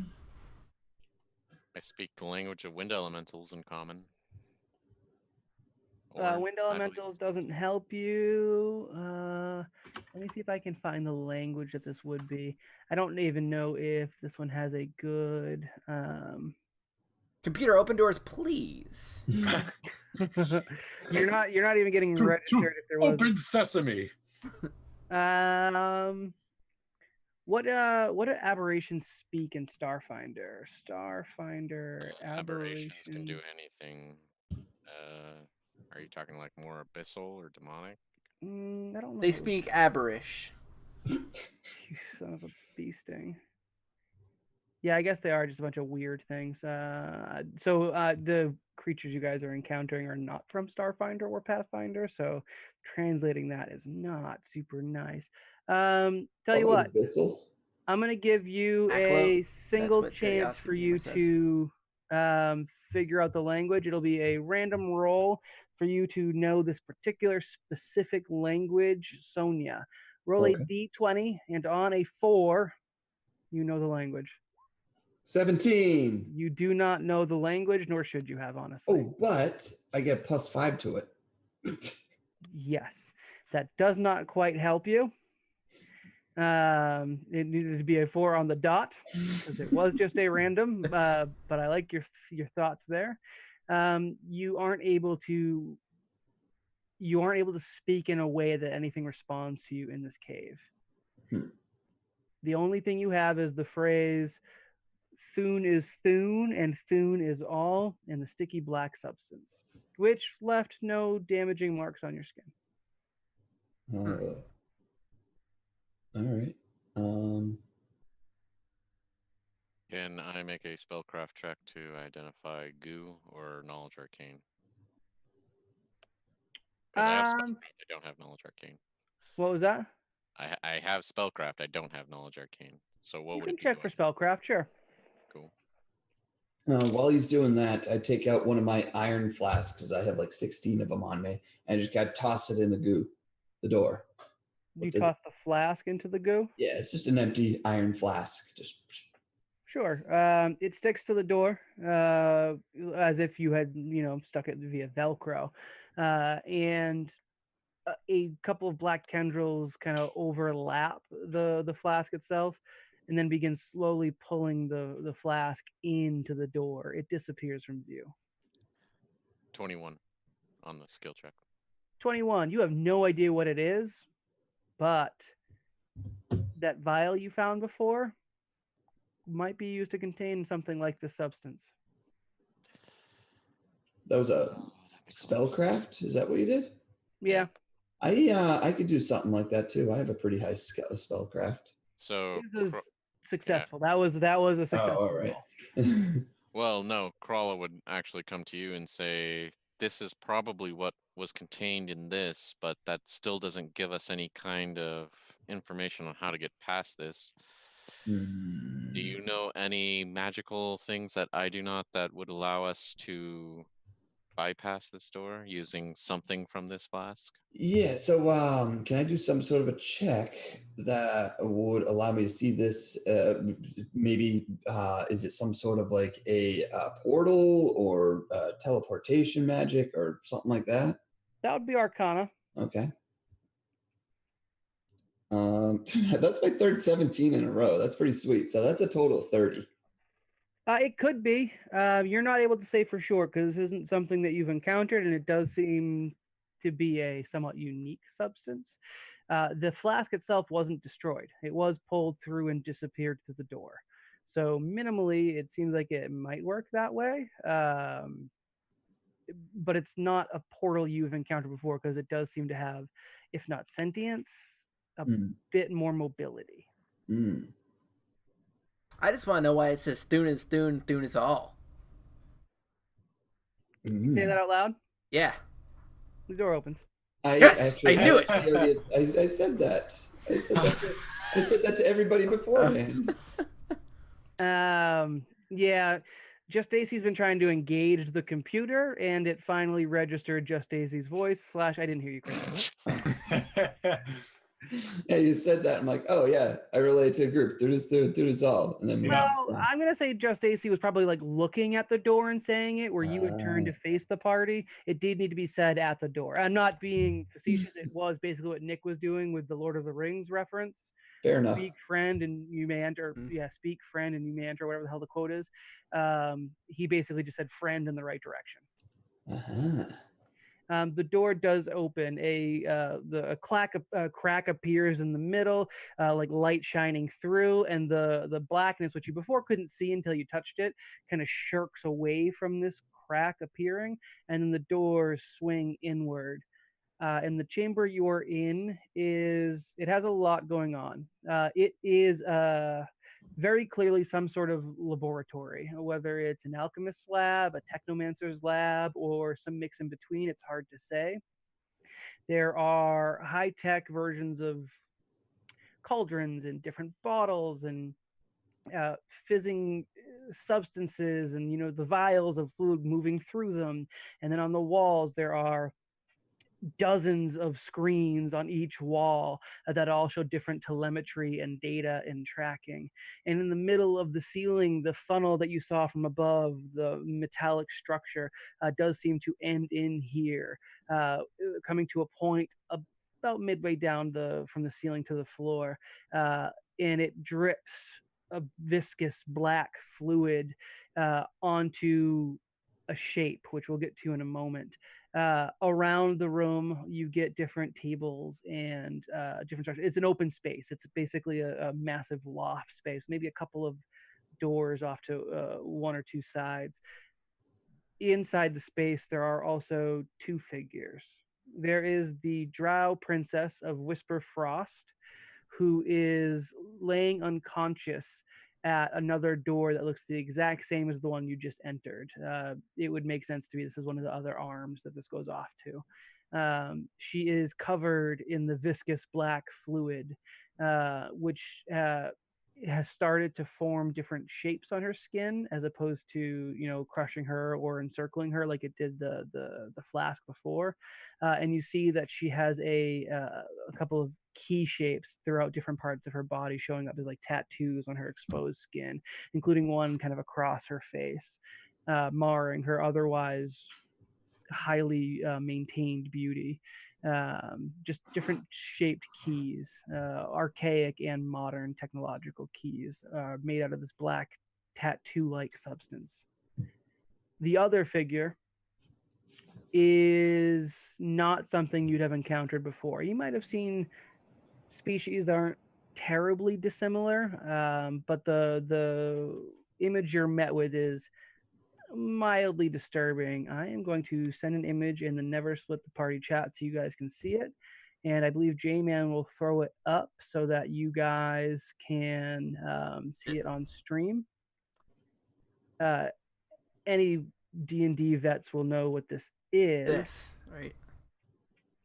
I speak the language of wind elementals in common. Or, Wind I believe- elementals doesn't help you. Let me see if I can find the language that this would be. I don't even know if this one has a good. Computer, open doors, please. You're not even getting registered if there was. Open sesame. What do aberrations speak in Starfinder? Starfinder Aberrations can do aberrations. anything. Are you talking like more abyssal or demonic? I don't know. They speak Aberish. You son of a bee sting. Yeah, I guess they are just a bunch of weird things. So the creatures you guys are encountering are not from Starfinder or Pathfinder, so translating that is not super nice. Tell you what, Abyssal. I'm gonna give you Acklo. a single what chance for Curiosity you Gamer says. to figure out the language. It'll be a random roll for you to know this particular specific language. Sonia, roll Okay. a d20, and on a 4, you know the language. 17. You do not know the language, nor should you have, honestly. Oh, but I get +5 to it. Yes, that does not quite help you. It needed to be a 4 on the dot because it was just a random. But I like your thoughts there. You aren't able to speak in a way that anything responds to you in this cave. The only thing you have is the phrase "Thune is Thune" and "Thune is all" and the sticky black substance, which left no damaging marks on your skin. All right. Can I make a spellcraft check to identify goo or knowledge arcane? Because I have spellcraft, I don't have knowledge arcane. What was that? I have spellcraft, I don't have knowledge arcane. So what You would can it be? check for spellcraft, sure. Cool. While he's doing that, I take out one of my iron flasks because I have like 16 of them on me, and I just got to toss it in the door. You toss the flask into the goo? Yeah, it's just an empty iron flask. Just Sure. It sticks to the door as if you had, stuck it via Velcro. And a couple of black tendrils kind of overlap the flask itself and then begin slowly pulling the flask into the door. It disappears from view. 21 on the skill check. 21. You have no idea what it is, but that vial you found before might be used to contain something like this substance. that was a spellcraft. Is that what you did? Yeah. I could do something like that too. I have a pretty high spellcraft. So This was successful. That was a successful all right. roll. well, no, Crawla would actually come to you and say, this is probably what was contained in this, but that still doesn't give us any kind of information on how to get past this. Do you know any magical things that I do not that would allow us to bypass this door using something from this flask? Yeah, so can I do some sort of a check that would allow me to see this? Maybe is it some sort of like a portal or teleportation magic or something like that? That would be Arcana. Okay. That's my third 17 in a row. That's pretty sweet. So that's a total of 30. It could be. You're not able to say for sure because this isn't something that you've encountered, and it does seem to be a somewhat unique substance. The flask itself wasn't destroyed. It was pulled through and disappeared through the door. So minimally, it seems like it might work that way. But it's not a portal you've encountered before because it does seem to have, if not sentience, a bit more mobility. I just want to know why it says Thune is Thune, Thune is all. Say that out loud. Yeah. The door opens. I knew it. I said that. I said that to everybody beforehand. Yeah. Just Stacy's been trying to engage the computer, and it finally registered Just Stacy's voice. / I didn't hear you, Chris. Yeah, you said that. I'm like, oh yeah, I relate to a group. They're just all. And then I'm gonna say Just Stacy was probably like looking at the door and saying it, where you had turned to face the party. It did need to be said at the door. I'm not being facetious. It was basically what Nick was doing with the Lord of the Rings reference. Fair enough. Speak friend and you may enter. Yeah, speak friend and you may enter. Whatever the hell the quote is. He basically just said friend in the right direction. Uh-huh. The door does open. A crack appears in the middle, like light shining through, and the blackness, which you before couldn't see until you touched it, kind of shirks away from this crack appearing, and then the doors swing inward. And the chamber you're in it has a lot going on. It is very clearly some sort of laboratory, whether it's an alchemist's lab, a technomancer's lab, or some mix in between. It's hard to say. There are high-tech versions of cauldrons and different bottles and fizzing substances, and the vials of fluid moving through them. And then on the walls there are dozens of screens on each wall that all show different telemetry and data and tracking. And in the middle of the ceiling, the funnel that you saw from above, the metallic structure, does seem to end in here, coming to a point about midway down from the ceiling to the floor, and it drips a viscous black fluid onto a shape, which we'll get to in a moment. Around the room, you get different tables and different structures. It's an open space. It's basically a massive loft space, maybe a couple of doors off to one or two sides. Inside the space, there are also two figures. There is the Drow princess of Whisper Frost, who is laying unconscious at another door that looks the exact same as the one you just entered. It would make sense to me. This is one of the other arms that this goes off to. She is covered in the viscous black fluid, which has started to form different shapes on her skin, as opposed to crushing her or encircling her like it did the flask before. And you see that she has a couple of key shapes throughout different parts of her body, showing up as like tattoos on her exposed skin, including one kind of across her face, marring her otherwise highly maintained beauty. Just different shaped keys, archaic and modern technological keys, made out of this black tattoo-like substance. The other figure is not something you'd have encountered before. You might have seen species that aren't terribly dissimilar, but the image you're met with is mildly disturbing. I am going to send an image in the Never Split the Party chat so you guys can see it. And I believe J-Man will throw it up so that you guys can see it on stream. Any D&D vets will know what this is. This, right?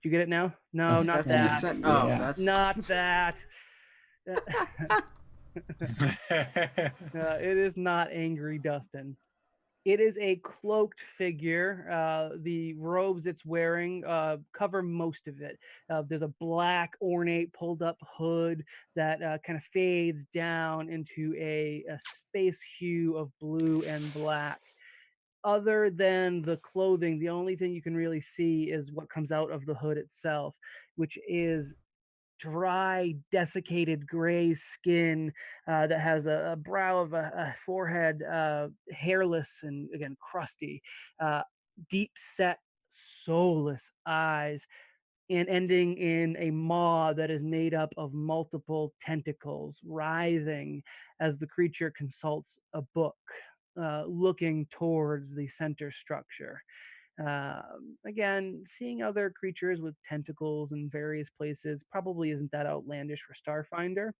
Did you get it now? No, not That's that. Oh, Yeah. that's Not that. It is not Angry Dustin. It is a cloaked figure. The robes it's wearing cover most of it. There's a black, ornate, pulled up hood that kind of fades down into a space hue of blue and black. Other than the clothing, the only thing you can really see is what comes out of the hood itself, which is dry, desiccated gray skin that has a brow of a forehead, hairless and again crusty, deep set, soulless eyes, and ending in a maw that is made up of multiple tentacles, writhing as the creature consults a book, looking towards the center structure. Again, seeing other creatures with tentacles in various places probably isn't that outlandish for Starfinder.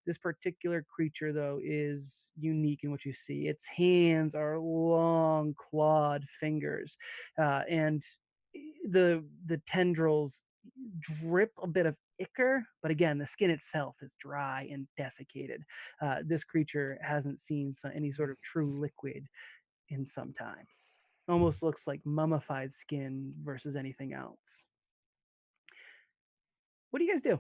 This particular creature, though, is unique in what you see. Its hands are long, clawed fingers, and the tendrils drip a bit of ichor, but again, the skin itself is dry and desiccated. This creature hasn't seen any sort of true liquid in some time. Almost looks like mummified skin versus anything else. What do you guys do?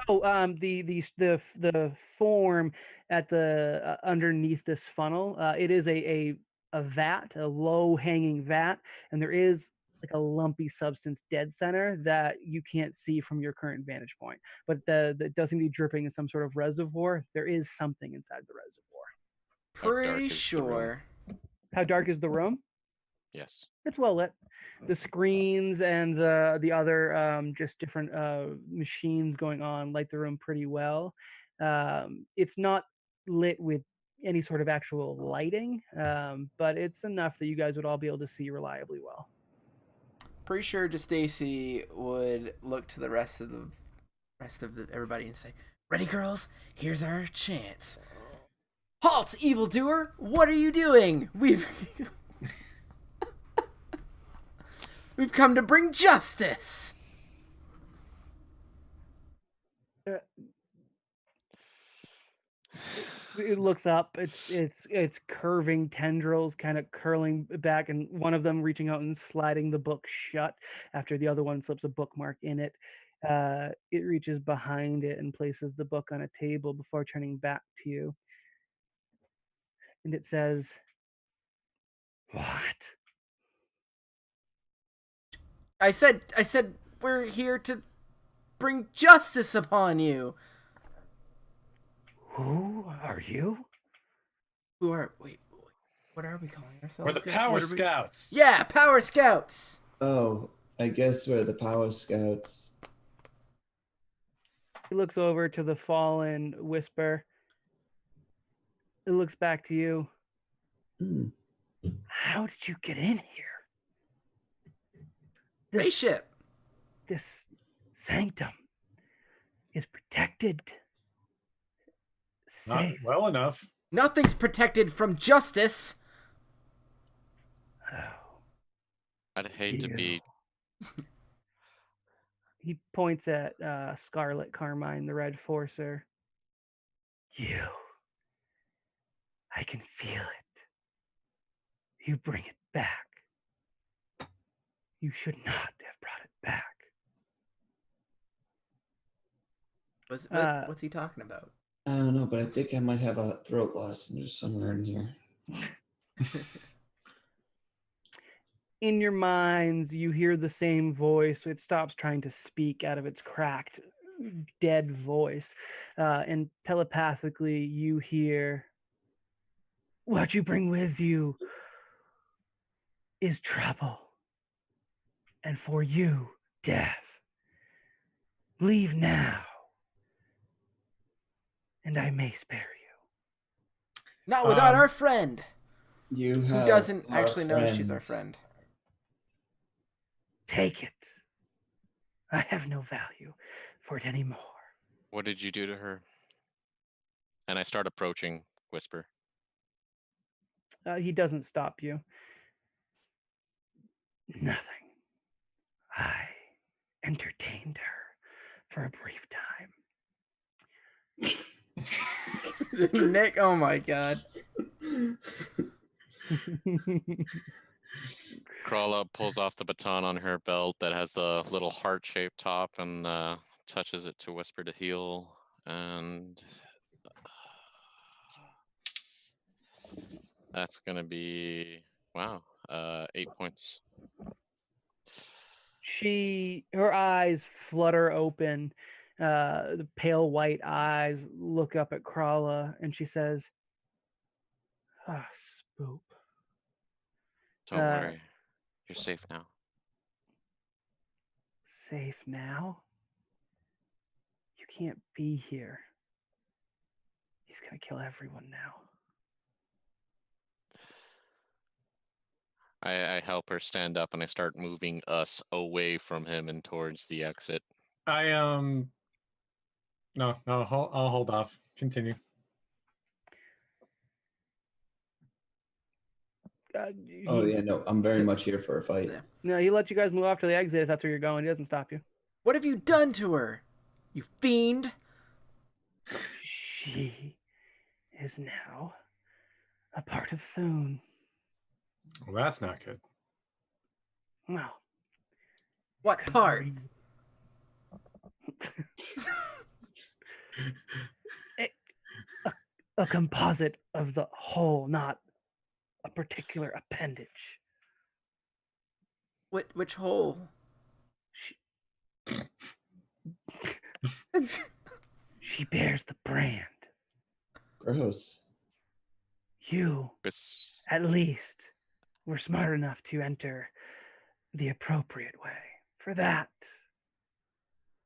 Oh, the form at the underneath this funnel. It is a vat, a low hanging vat, and there is like a lumpy substance dead center that you can't see from your current vantage point. But that does seem to be dripping in some sort of reservoir. There is something inside the reservoir. How dark pretty is the room? sure. How dark is the room? Yes. It's well lit. The screens and the other just different machines going on light the room pretty well. It's not lit with any sort of actual lighting, but it's enough that you guys would all be able to see reliably well. Pretty sure just Stacy would look to the rest of everybody and say, "Ready, girls? Here's our chance." Halt, evildoer! What are you doing? We've come to bring justice. It looks up. It's curving tendrils, kind of curling back, and one of them reaching out and sliding the book shut after the other one slips a bookmark in it. It reaches behind it and places the book on a table before turning back to you, and it says, "What?" I said we're here to bring justice upon you. Who are you? Who are wait, what are we calling ourselves? We're the guys? Power What are we- Scouts. Yeah, Power Scouts. Oh, I guess we're the Power Scouts. He looks over to the fallen Whisper. It looks back to you. Hmm. How did you get in here? This, Spaceship. this sanctum is protected. Not Safe. well enough. Nothing's protected from justice. Oh, I'd hate to be. He points at Scarlet Carmine, the Red Forcer. You. I can feel it. You bring it back. You should not have brought it back. What's he talking about? I don't know, but I think I might have a throat loss just somewhere in here. In your minds, you hear the same voice. It stops trying to speak out of its cracked, dead voice. And telepathically, you hear, what you bring with you is trouble. And for you, death. Leave now, and I may spare you. Not without our friend. You Who have doesn't our actually know she's friend. our friend. Take it. I have no value for it anymore. What did you do to her? And I start approaching Whisper. He doesn't stop you. Nothing. I entertained her for a brief time. Nick, oh my god. Crawla pulls off the baton on her belt that has the little heart-shaped top and touches it to Whisper to heal. And that's gonna be wow, 8 points. Her eyes flutter open. The pale white eyes look up at Crawla, and she says, "Ah, Spoop. Don't worry, you're safe now. Safe now? You can't be here. He's gonna kill everyone now." I help her stand up and I start moving us away from him and towards the exit. No, I'll hold off. Continue. Oh yeah, no, I'm very much here for a fight. Yeah. No, he lets you guys move off to the exit if that's where you're going. He doesn't stop you. What have you done to her? You fiend? She is now a part of Thune. Well, that's not good. Well, What could part? read- a composite of the whole, not a particular appendage. Which hole? She, she bears the brand. Gross. You, It's at least, were smart enough to enter the appropriate way. For that,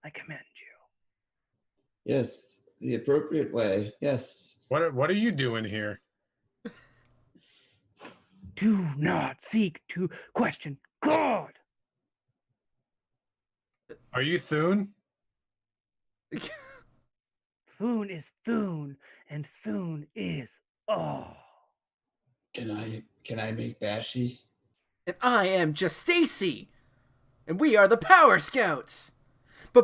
I commend you. Yes, the appropriate way. Yes. What are you doing here? Do not seek to question God. Are you Thune? Thune is Thune, and Thune is all. Can I make Bashy? And I am just Stacy, and we are the Power Scouts. We're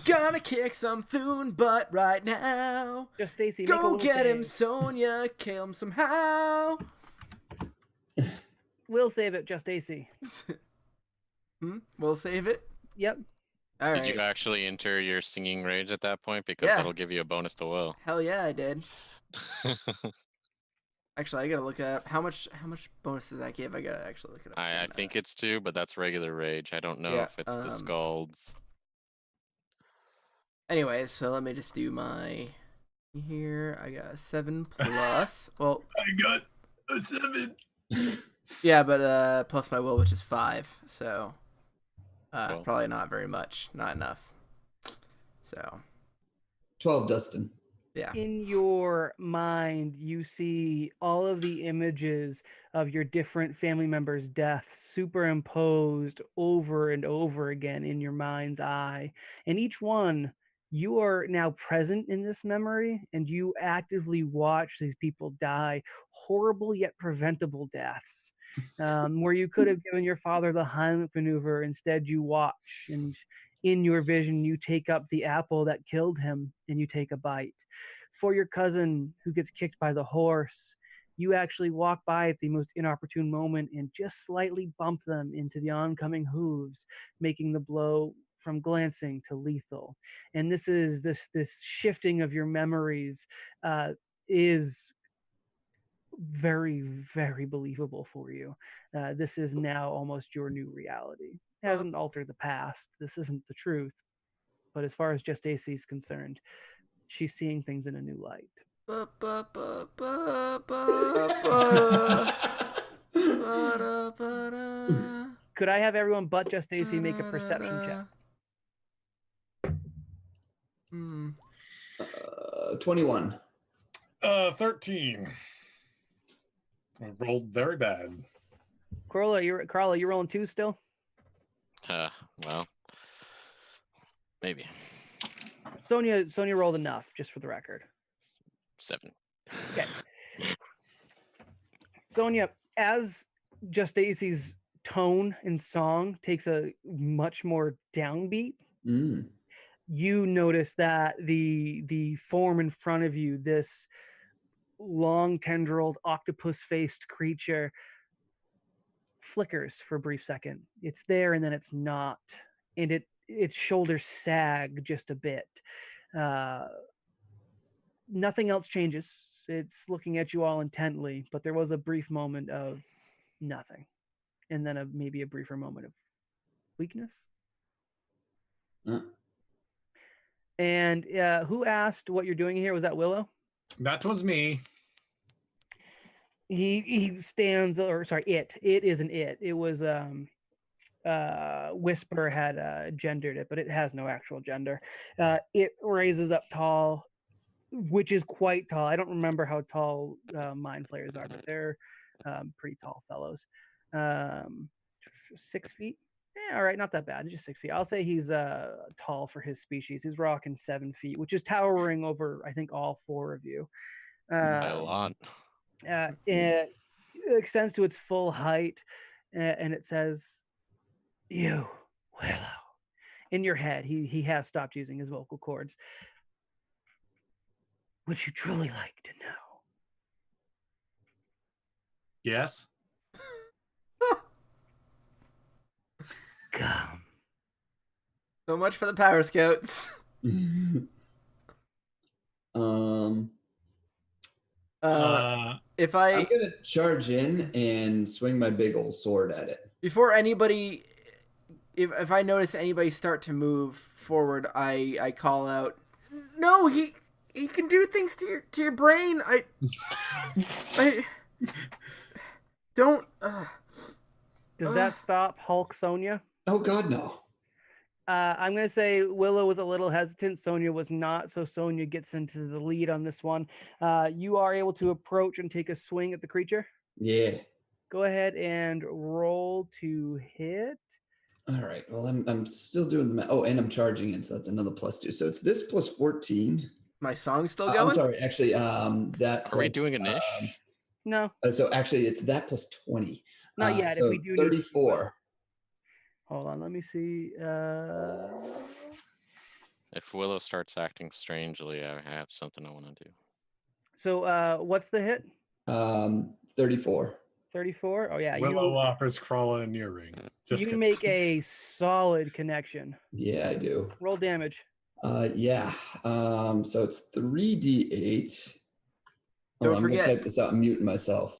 gonna kick some Thune butt right now. Just Stacy, make a Go will get him, save. Sonia. Kill him somehow. We'll save it, just Stacy. We'll save it. Yep. All right. Did you actually enter your singing rage at that point? Because Yeah. that'll give you a bonus to will. Hell yeah, I did. Actually, I gotta look up how much bonus does that give. I gotta actually look it up. I think it's 2, but that's regular rage. I don't know Yeah, if it's the Scalds. Anyways, so let me just do my here. I got a 7 plus. Well, I got a 7. yeah, but plus my will, which is 5. So Cool. probably not very much. Not enough. So 12, Dustin. yeah. In your mind, you see all of the images of your different family members' deaths superimposed over and over again in your mind's eye. And each one, you are now present in this memory, and you actively watch these people die horrible yet preventable deaths. Where you could have given your father the Heimlich maneuver, instead you watch, and in your vision, you take up the apple that killed him and you take a bite. For your cousin who gets kicked by the horse, you actually walk by at the most inopportune moment and just slightly bump them into the oncoming hooves, making the blow from glancing to lethal. And this is this shifting of your memories is very, very believable for you. This is now almost your new reality. It hasn't altered the past. This isn't the truth. But as far as just AC is concerned, she's seeing things in a new light. Could I have everyone but just AC make a perception check? 21. 13. I rolled very bad. Carla, you're rolling 2 still? Well, maybe. Sonia rolled enough, just for the record. 7. Okay. Sonia, as Just Stacy's tone and song takes a much more downbeat, you notice that the form in front of you, this long tendrilled octopus-faced creature, flickers for a brief second. It's there and then it's not, and its shoulders sag just a bit. Nothing else changes. It's looking at you all intently, but there was a brief moment of nothing, and then maybe a briefer moment of weakness. And who asked what you're doing here? Was that Willow? That was me. He stands, or sorry, it isn't it. It was Whisper had gendered it, but it has no actual gender. It raises up tall, which is quite tall. I don't remember how tall mind flayers are, but they're pretty tall fellows. 6 feet. All right, not that bad. Just 6 feet. I'll say he's tall for his species. He's rocking 7 feet, which is towering over, I think, all 4 of you. By a lot. It extends to its full height, and it says, "You, Willow." In your head, he has stopped using his vocal cords. Would you truly like to know? Yes. Come. So much for the Power Scouts. If I'm gonna charge in and swing my big old sword at it. Before anybody, if I notice anybody start to move forward, I call out, "No, You can do things to your brain. I don't. Does that stop Hulk Sonia? Oh God, no. I'm going to say Willow was a little hesitant. Sonia was not. So Sonia gets into the lead on this one. You are able to approach and take a swing at the creature. Yeah. Go ahead and roll to hit. All right. Well, I'm still doing the math. Oh, and I'm charging in, so that's another +2. So it's this plus 14. My song's still going. I'm sorry. Actually, that. Are we plus, doing a niche? No, So actually, it's that plus 20. not yet. So If we do need 34. hold on, let me see. If Willow starts acting strangely, I have something I want to do. So what's the hit? 34. 34. Oh yeah, Willow offers Crawler an earring. Just you kidding. make a solid connection. Yeah, I do. Roll damage. Yeah. So it's 3d8. Don't I'm forget. gonna type this out and mute myself.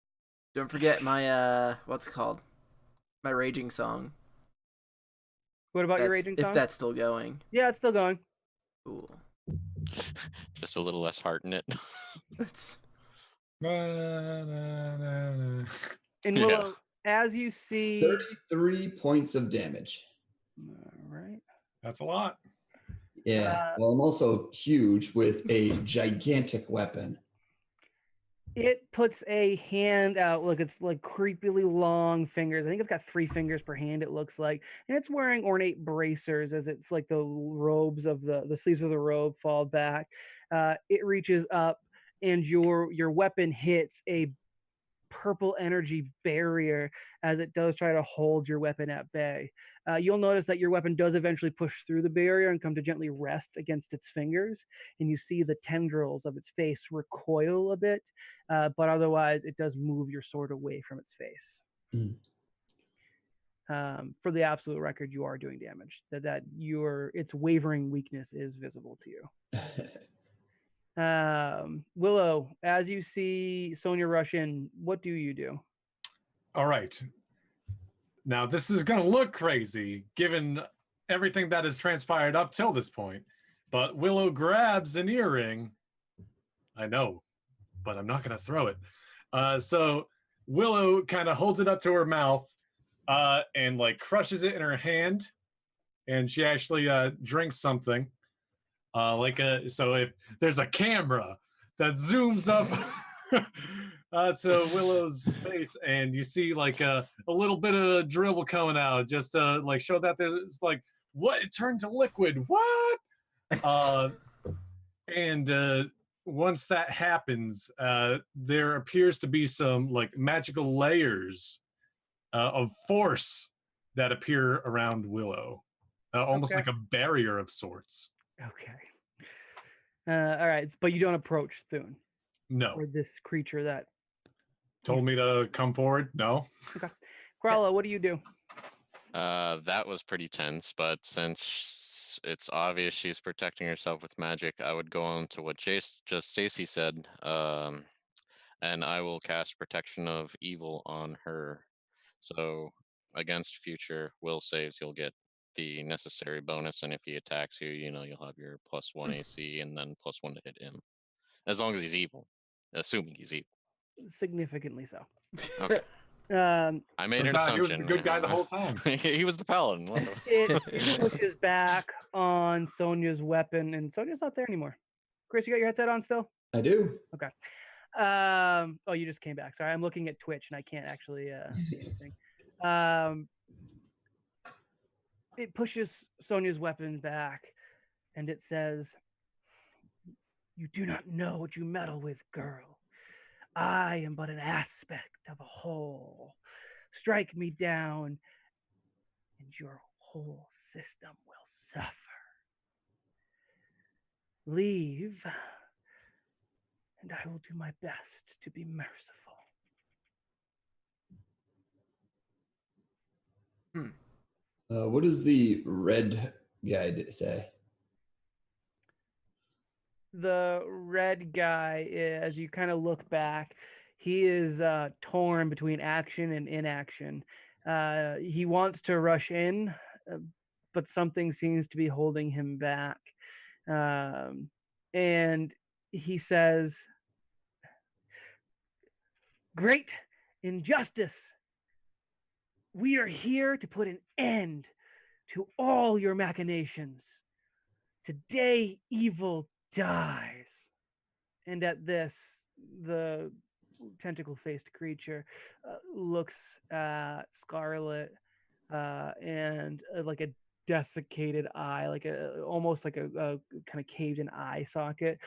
Don't forget my what's it called? My raging song. What about your raging song? If that's still going. Yeah, it's still going. Cool. Just a little less heart in it. That's And Yeah. Willow, as you see, 33 points of damage. all right. That's a lot. Yeah. Well, I'm also huge with a gigantic weapon. It puts a hand out. Look, it's like creepily long fingers. I think it's got 3 fingers per hand, it looks like. And it's wearing ornate bracers as it's like the robes of the sleeves of the robe fall back. It reaches up and your weapon hits a purple energy barrier as it does try to hold your weapon at bay. You'll notice that your weapon does eventually push through the barrier and come to gently rest against its fingers, and you see the tendrils of its face recoil a bit, but otherwise it does move your sword away from its face. For the absolute record, you are doing damage. Its wavering weakness is visible to you. Willow, as you see Sonia rush in, what do you do? All right. Now, this is going to look crazy given everything that has transpired up till this point, but Willow grabs an earring. I know, but I'm not going to throw it. So Willow kind of holds it up to her mouth and like crushes it in her hand, and she actually drinks something. So if there's a camera that zooms up to Willow's face, and you see like a little bit of dribble coming out, just to like show that there's like, what, it turned to liquid, what? And once that happens, there appears to be some like magical layers of force that appear around Willow, almost Okay. like a barrier of sorts. Okay. All right, but you don't approach Thune No. or this creature that Told me to come forward? No. Okay. Krala, what do you do? That was pretty tense, but since it's obvious she's protecting herself with magic, I would go on to what just Stacy said, and I will cast Protection of Evil on her. So against future will saves, you'll get the necessary bonus, and if he attacks you, you'll have your +1 AC and then +1 to hit him, as long as he's evil, assuming he's evil. Significantly so. Okay. I made an Turns out assumption. he was the good guy the whole time. He was the paladin. What the- It pushes back on Sonia's weapon, and Sonia's not there anymore. Chris, you got your headset on still? I do. Okay. Oh, you just came back. Sorry, I'm looking at Twitch and I can't actually see anything. It pushes Sonia's weapon back, and it says, "You do not know what you meddle with, girl. I am but an aspect of a whole. Strike me down, and your whole system will suffer. Leave, and I will do my best to be merciful." What does the red guy say? The red guy, as you kind of look back, he is torn between action and inaction. He wants to rush in, but something seems to be holding him back. And he says, "Great injustice. We are here to put an end to all your machinations. Today, evil dies." And at this, the tentacle-faced creature looks at Scarlet and like a desiccated eye, like a almost like a kind of caved-in eye socket.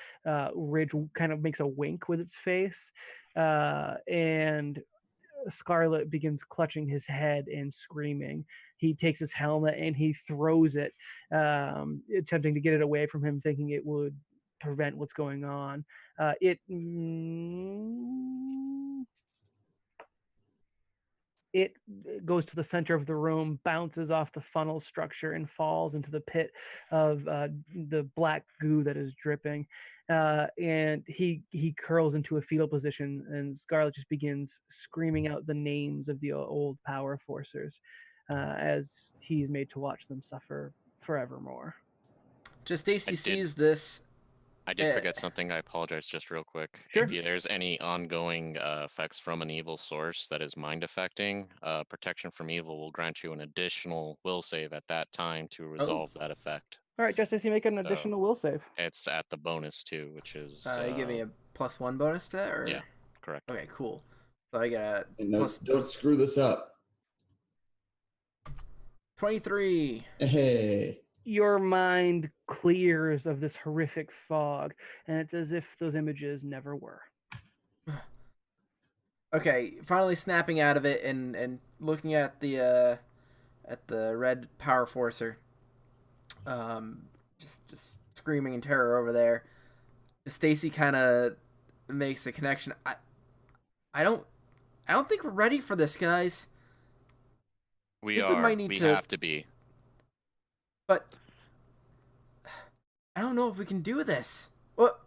Ridge kind of makes a wink with its face, and Scarlet begins clutching his head and screaming. He takes his helmet and he throws it, attempting to get it away from him, thinking it would prevent what's going on. It goes to the center of the room, bounces off the funnel structure, and falls into the pit of the black goo that is dripping. And he curls into a fetal position, and Scarlet just begins screaming out the names of the old power forcers as he's made to watch them suffer forevermore. Just Stacy did- sees this. I did forget something. I apologize just real quick. Sure. If there's any ongoing effects from an evil source that is mind affecting, protection from evil will grant you an additional will save at that time to resolve that effect. All right, Justice, you make an So- additional will save. It's at the bonus too, which is You give me a +1 bonus to that, or yeah, correct. Okay, cool. So I got And no, plus don't screw this up. 23. Hey. Your mind clears of this horrific fog, and it's as if those images never were. Okay, finally snapping out of it and looking at the red power forcer. Just screaming in terror over there. Stacy kind of makes a connection. I don't think we're ready for this, guys. We think we are. might need We to- have to be. But I don't know if we can do this. What?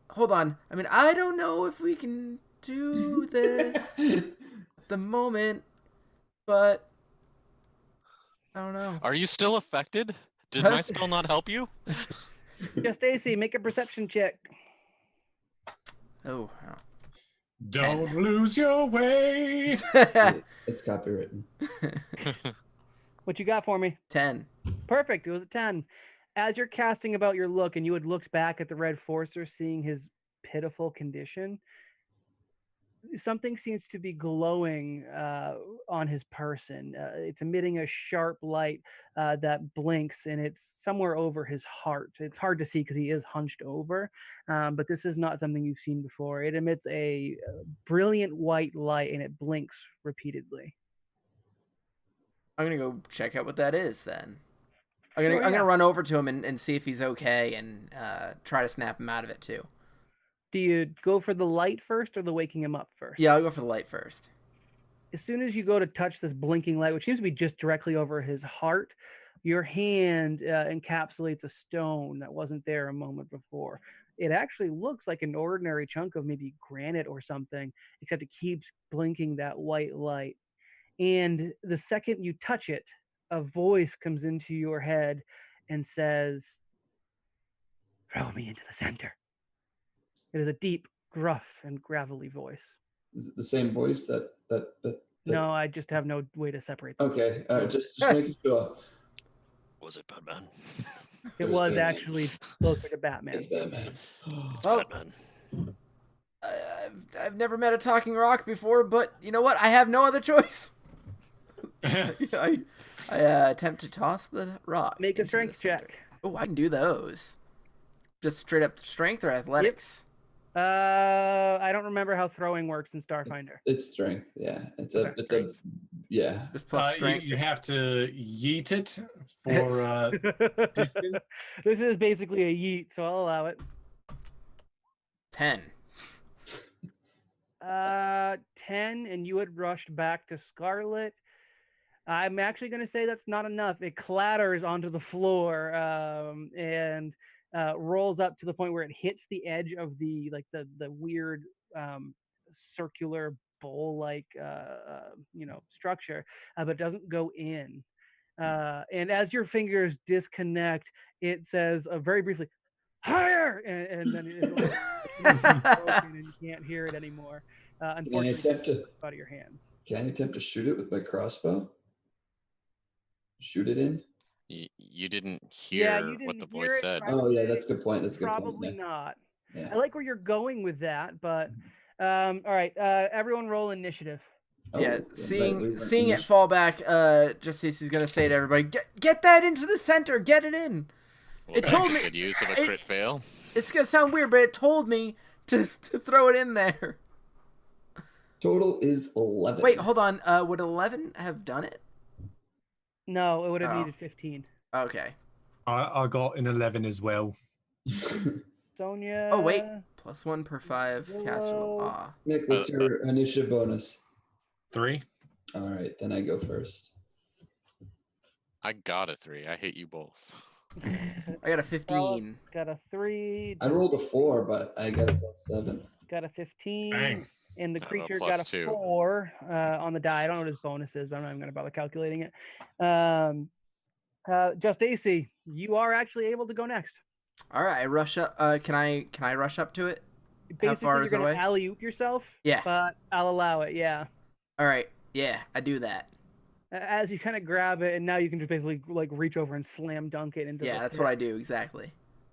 Hold on. I mean, I don't know if we can do this at the moment, but I don't know. Are you still affected? Did my spell not help you? Just Stacy, make a perception check. Oh. Don't lose your way. It's copywritten. What you got for me? 10. Perfect. It was a 10. As you're casting about your look and you had looked back at the Red Forcer, seeing his pitiful condition, something seems to be glowing on his person. It's emitting a sharp light that blinks, and it's somewhere over his heart. It's hard to see because he is hunched over, but this is not something you've seen before. It emits a brilliant white light, and it blinks repeatedly. I'm gonna go check out what that is then. Sure, I'm yeah. gonna run over to him and see if he's okay and try to snap him out of it too. Do you go for the light first or the waking him up first? Yeah, I'll go for the light first. As soon as you go to touch this blinking light, which seems to be just directly over his heart, your hand encapsulates a stone that wasn't there a moment before. It actually looks like an ordinary chunk of maybe granite or something, except it keeps blinking that white light. And the second you touch it, a voice comes into your head and says, "Throw me into the center." It is a deep, gruff, and gravelly voice. Is it the same voice that No, I just have no way to separate them. Okay, just making sure. Was it Batman? It It was was Batman. actually closer to Batman. It's Batman. It's Well- Batman. I've never met a talking rock before, but you know what? I have no other choice. I attempt to toss the rock. Make a into the strength center. check. Oh, I can do those. Just straight up strength or athletics? I don't remember how throwing works in Starfinder. It's strength. Yeah, it's Okay. a yeah. Just plus strength. You have to yeet it for distance. This is basically a yeet, so I'll allow it. 10. 10, and you had rushed back to Scarlet. I'm actually going to say that's not enough. It clatters onto the floor and rolls up to the point where it hits the edge of the weird circular bowl-like structure, but doesn't go in. And as your fingers disconnect, it says very briefly, higher, and then it's broken and you can't hear it anymore. Unfortunately, attempt to- it's out of your hands. Can I attempt to shoot it with my crossbow? Shoot it in? You didn't Yeah, hear you what didn't the hear voice it. said. Oh yeah, that's a good point. That's a good point. Probably Yeah. not. Yeah. I like where you're going with that, but all right. Everyone, roll initiative. Yeah, Oh, seeing right, we went seeing it initi- fall back, Justice is gonna say to everybody, "Get that into the center, get it in." Will It that told be me- good use of a it- crit fail. It's gonna sound weird, but it told me to throw it in there. Total is 11. Wait, hold on. Would 11 have done it? No, it would have Oh. needed 15. Okay. I got an 11 as well. Sonia. Oh wait, +1 per 5 caster. Whoa. Ah, Nick, what's your initiative bonus? 3. All right, then I go first. I got a 3. I hate you both. I got a 15. Got a 3. I rolled a 4, but I got a +7. Got a 15. Bang. And the Got a creature got a +2. 4 on the die. I don't know what his bonus is, but I'm not even going to bother calculating it. Just AC, you are actually able to go next. All right, I rush up. Can I rush up to it? Basically, far you're is it going away? to alley-oop yourself. Yeah. But I'll allow it, yeah. All right. Yeah, I do that. As you kind of grab it, and now you can just basically like reach over and slam dunk it into Yeah, the that's pit. what I do exactly.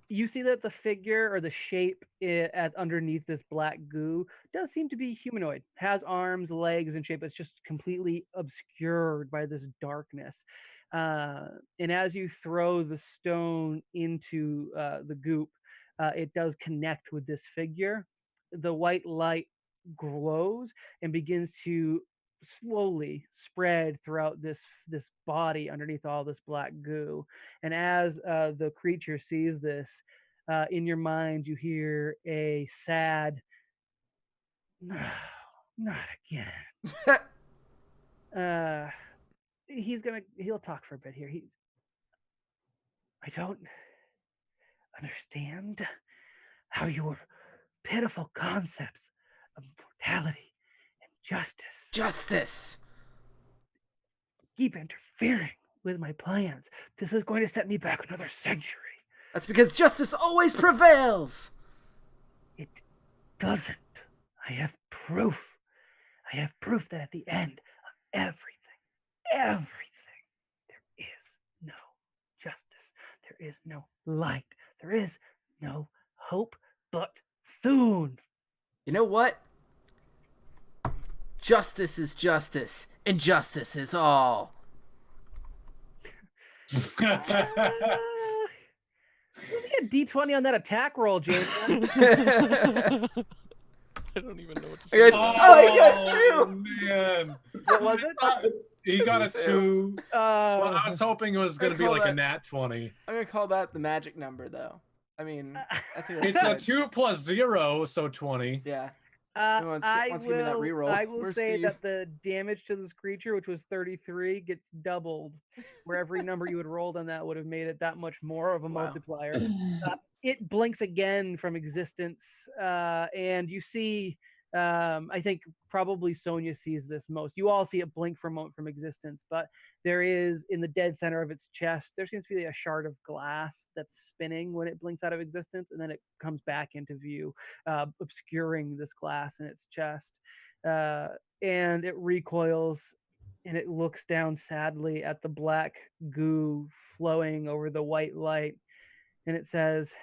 You see that the figure or the shape at underneath this black goo does seem to be humanoid. Has arms, legs, and shape. It's just completely obscured by this darkness. And as you throw the stone into the goop, it does connect with this figure. The white light glows and begins to slowly spread throughout this body underneath all this black goo. And as the creature sees this, in your mind you hear a sad, "No, not again." He'll talk for a bit here. I don't understand how your pitiful concepts of mortality and Justice. keep interfering with my plans. This is going to set me back another century. That's because justice always prevails. It doesn't. I have proof. I have proof that at the end of everything, there is no justice. There is no light. There is no hope but Thune. You know what? Justice is justice, and justice is all. Let me get D20 on that attack roll, James. I don't even know what to I say. got- Oh, you got two! Man. What was it? He got a 2. Well, I was hoping it was going to be call like a that- nat 20. I'm gonna call that the magic number, though. I mean, I think It's that's a good. 2 plus 0, so 20. Yeah. Uh, Who wants to give me that reroll? I will Where's say Steve? that the damage to this creature, which was 33, gets doubled. Where every number you had rolled on that would have made it that much more of a Wow. multiplier. It blinks again from existence, and you see. I think probably Sonia sees this most. You all see it blink for a moment from existence, but there is in the dead center of its chest. There seems to be a shard of glass that's spinning when it blinks out of existence, and then it comes back into view, obscuring this glass in its chest. And it recoils, and it looks down sadly at the black goo flowing over the white light, and it says,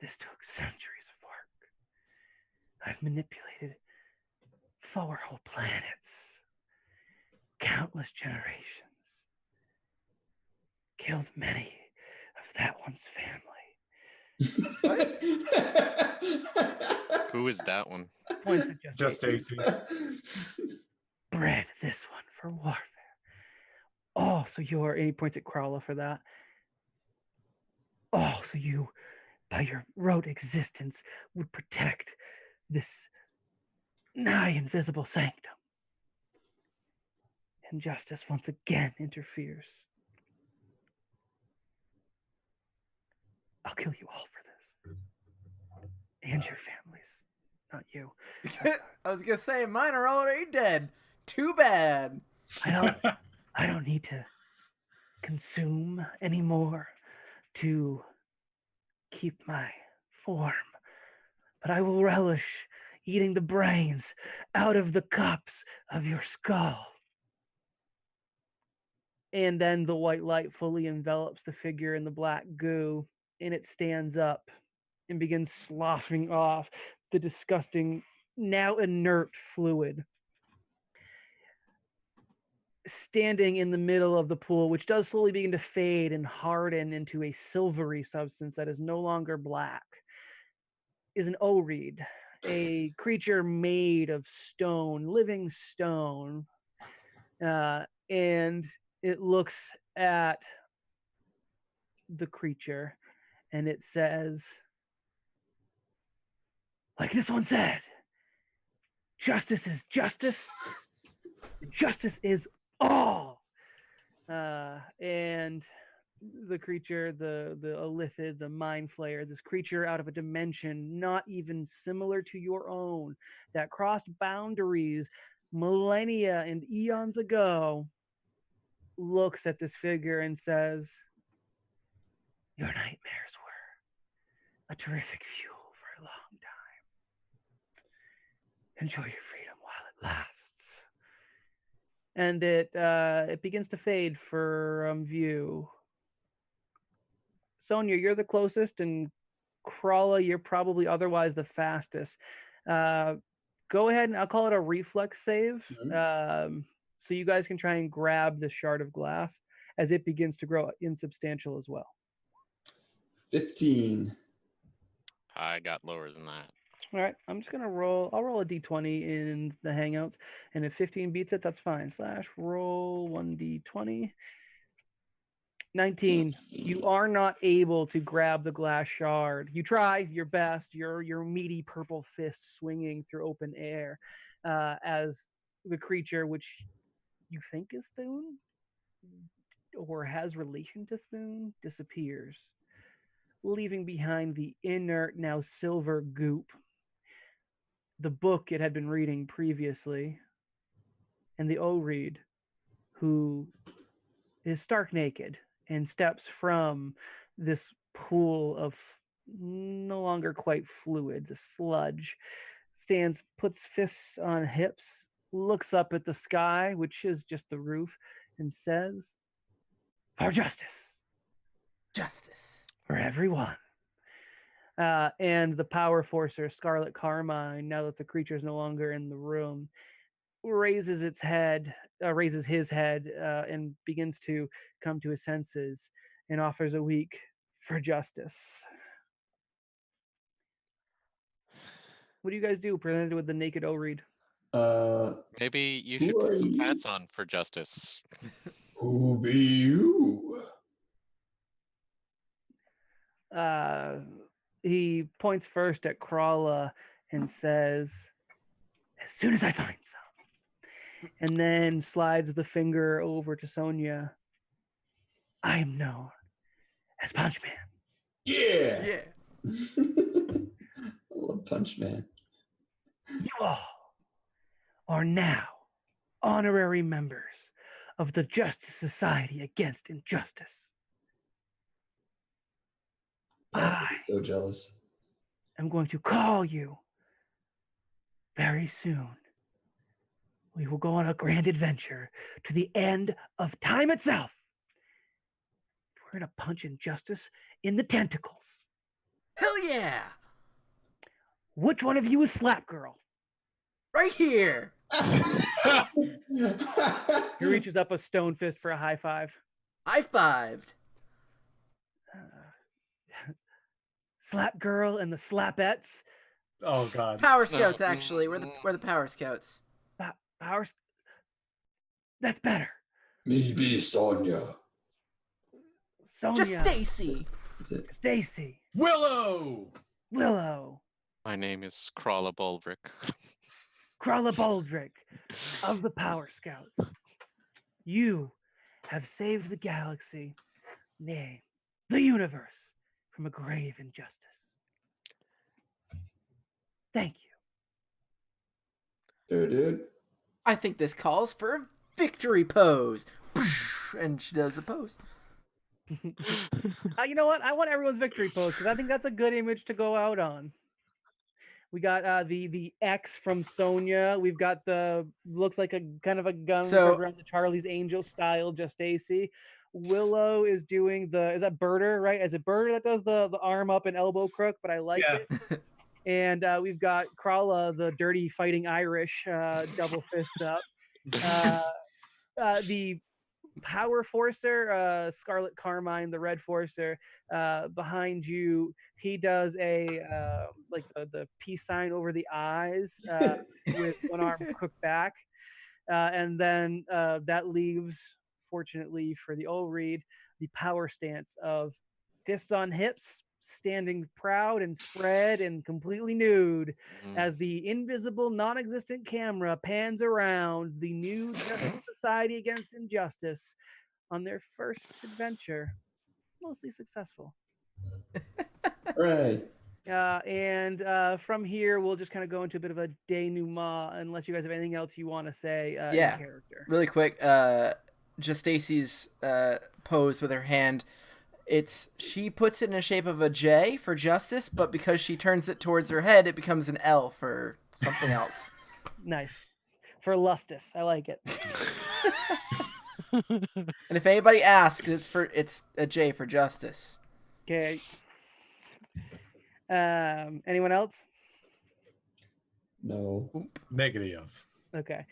"This took centuries of work. I've manipulated 4 whole planets, countless generations, killed many of that one's family." Who is that one? Points at Just AC. AC. Bred this one for warfare. Oh, so you're, and he points at Krala for that. Oh, so you, by your rote existence, would protect this nigh invisible sanctum. And justice once again interferes. I'll kill you all for this. And your families. Not you. I was gonna say mine are already dead. Too bad. I don't need to consume anymore. to keep my form, but I will relish eating the brains out of the cups of your skull. And then the white light fully envelops the figure in the black goo, and it stands up and begins sloughing off the disgusting, now inert fluid. Standing in the middle of the pool, which does slowly begin to fade and harden into a silvery substance that is no longer black, is an Oreed, a creature made of stone, living stone. And it looks at the creature and it says, like this one said, justice is justice. Justice is all. And the creature, the Illithid, the Mind Flayer, this creature out of a dimension not even similar to your own, that crossed boundaries millennia and eons ago, looks at this figure and says, your nightmares were a terrific fuel for a long time. Enjoy your freedom while it lasts. And it begins to fade from view. Sonia, you're the closest, and Krala, you're probably otherwise the fastest. Go ahead and I'll call it a reflex save. So you guys can try and grab the shard of glass as it begins to grow insubstantial as well. 15. I got lower than that. All right, I'm just gonna roll. I'll roll a d20 in the Hangouts, and if 15 beats it, that's fine. / roll 1d20. 19. You are not able to grab the glass shard. You try your best. Your meaty purple fist swinging through open air, as the creature, which you think is Thune or has relation to Thune, disappears, leaving behind the inert, now silver goop, the book it had been reading previously, and the Oreed, who is stark naked and steps from this pool of no longer quite fluid, the sludge, stands, puts fists on hips, looks up at the sky, which is just the roof, and says, for justice. Justice. For everyone. And the power forcer, Scarlet Carmine, now that the creature is no longer in the room, raises his head, and begins to come to his senses and offers a week for justice. What do you guys do presented with the naked Oreed? Maybe you Who should put are some you? pants on for justice. Who be you? He points first at Krala and says, as soon as I find some. And then slides the finger over to Sonia. I am known as Punch Man. Yeah. Yeah. I love Punch Man. You all are now honorary members of the Justice Society Against Injustice. That's I so jealous. am going to call you very soon. We will go on a grand adventure to the end of time itself. We're going to punch injustice in the tentacles. Hell yeah! Which one of you is Slap Girl? Right here. He reaches up a stone fist for a high five. High fived. Slap Girl and the Slapettes. Oh God. Power Scouts, actually. We're the Power Scouts. Powers. That's better. Maybe Sonia. Sonia. Just Stacy. Is it? Stacy. Willow. Willow. My name is Krala Baldrick. Krala Baldrick of the Power Scouts. You have saved the galaxy, nay, the universe, from a grave injustice. Thank you. Dude. I think this calls for a victory pose. And she does the pose. You know what? I want everyone's victory pose because I think that's a good image to go out on. We got the X from Sonya. We've got the looks like a kind of a gun So- around the Charlie's Angel style, just AC. Willow is doing is that Birder, right? Is it Birder that does the arm up and elbow crook? But I like Yeah. it. And we've got Krala, the dirty fighting Irish, double fists up. The Power Forcer, Scarlet Carmine, the Red Forcer, behind you. He does a like the peace sign over the eyes with one arm crooked back, and then that leaves, fortunately for the old read, the power stance of fists on hips, standing proud and spread and completely nude as the invisible, non-existent camera pans around the new Justice Society Against Injustice on their first adventure, mostly successful. Right. And from here, we'll just kind of go into a bit of a denouement, unless you guys have anything else you want to say in Yeah. character. Really quick, just Stacy's pose with her hand. She puts it in the shape of a J for justice, but because she turns it towards her head, it becomes an L for something else. Nice. For Lustus. I like it. And if anybody asks, it's a J for justice. Okay. Anyone else? No. Negative. Okay.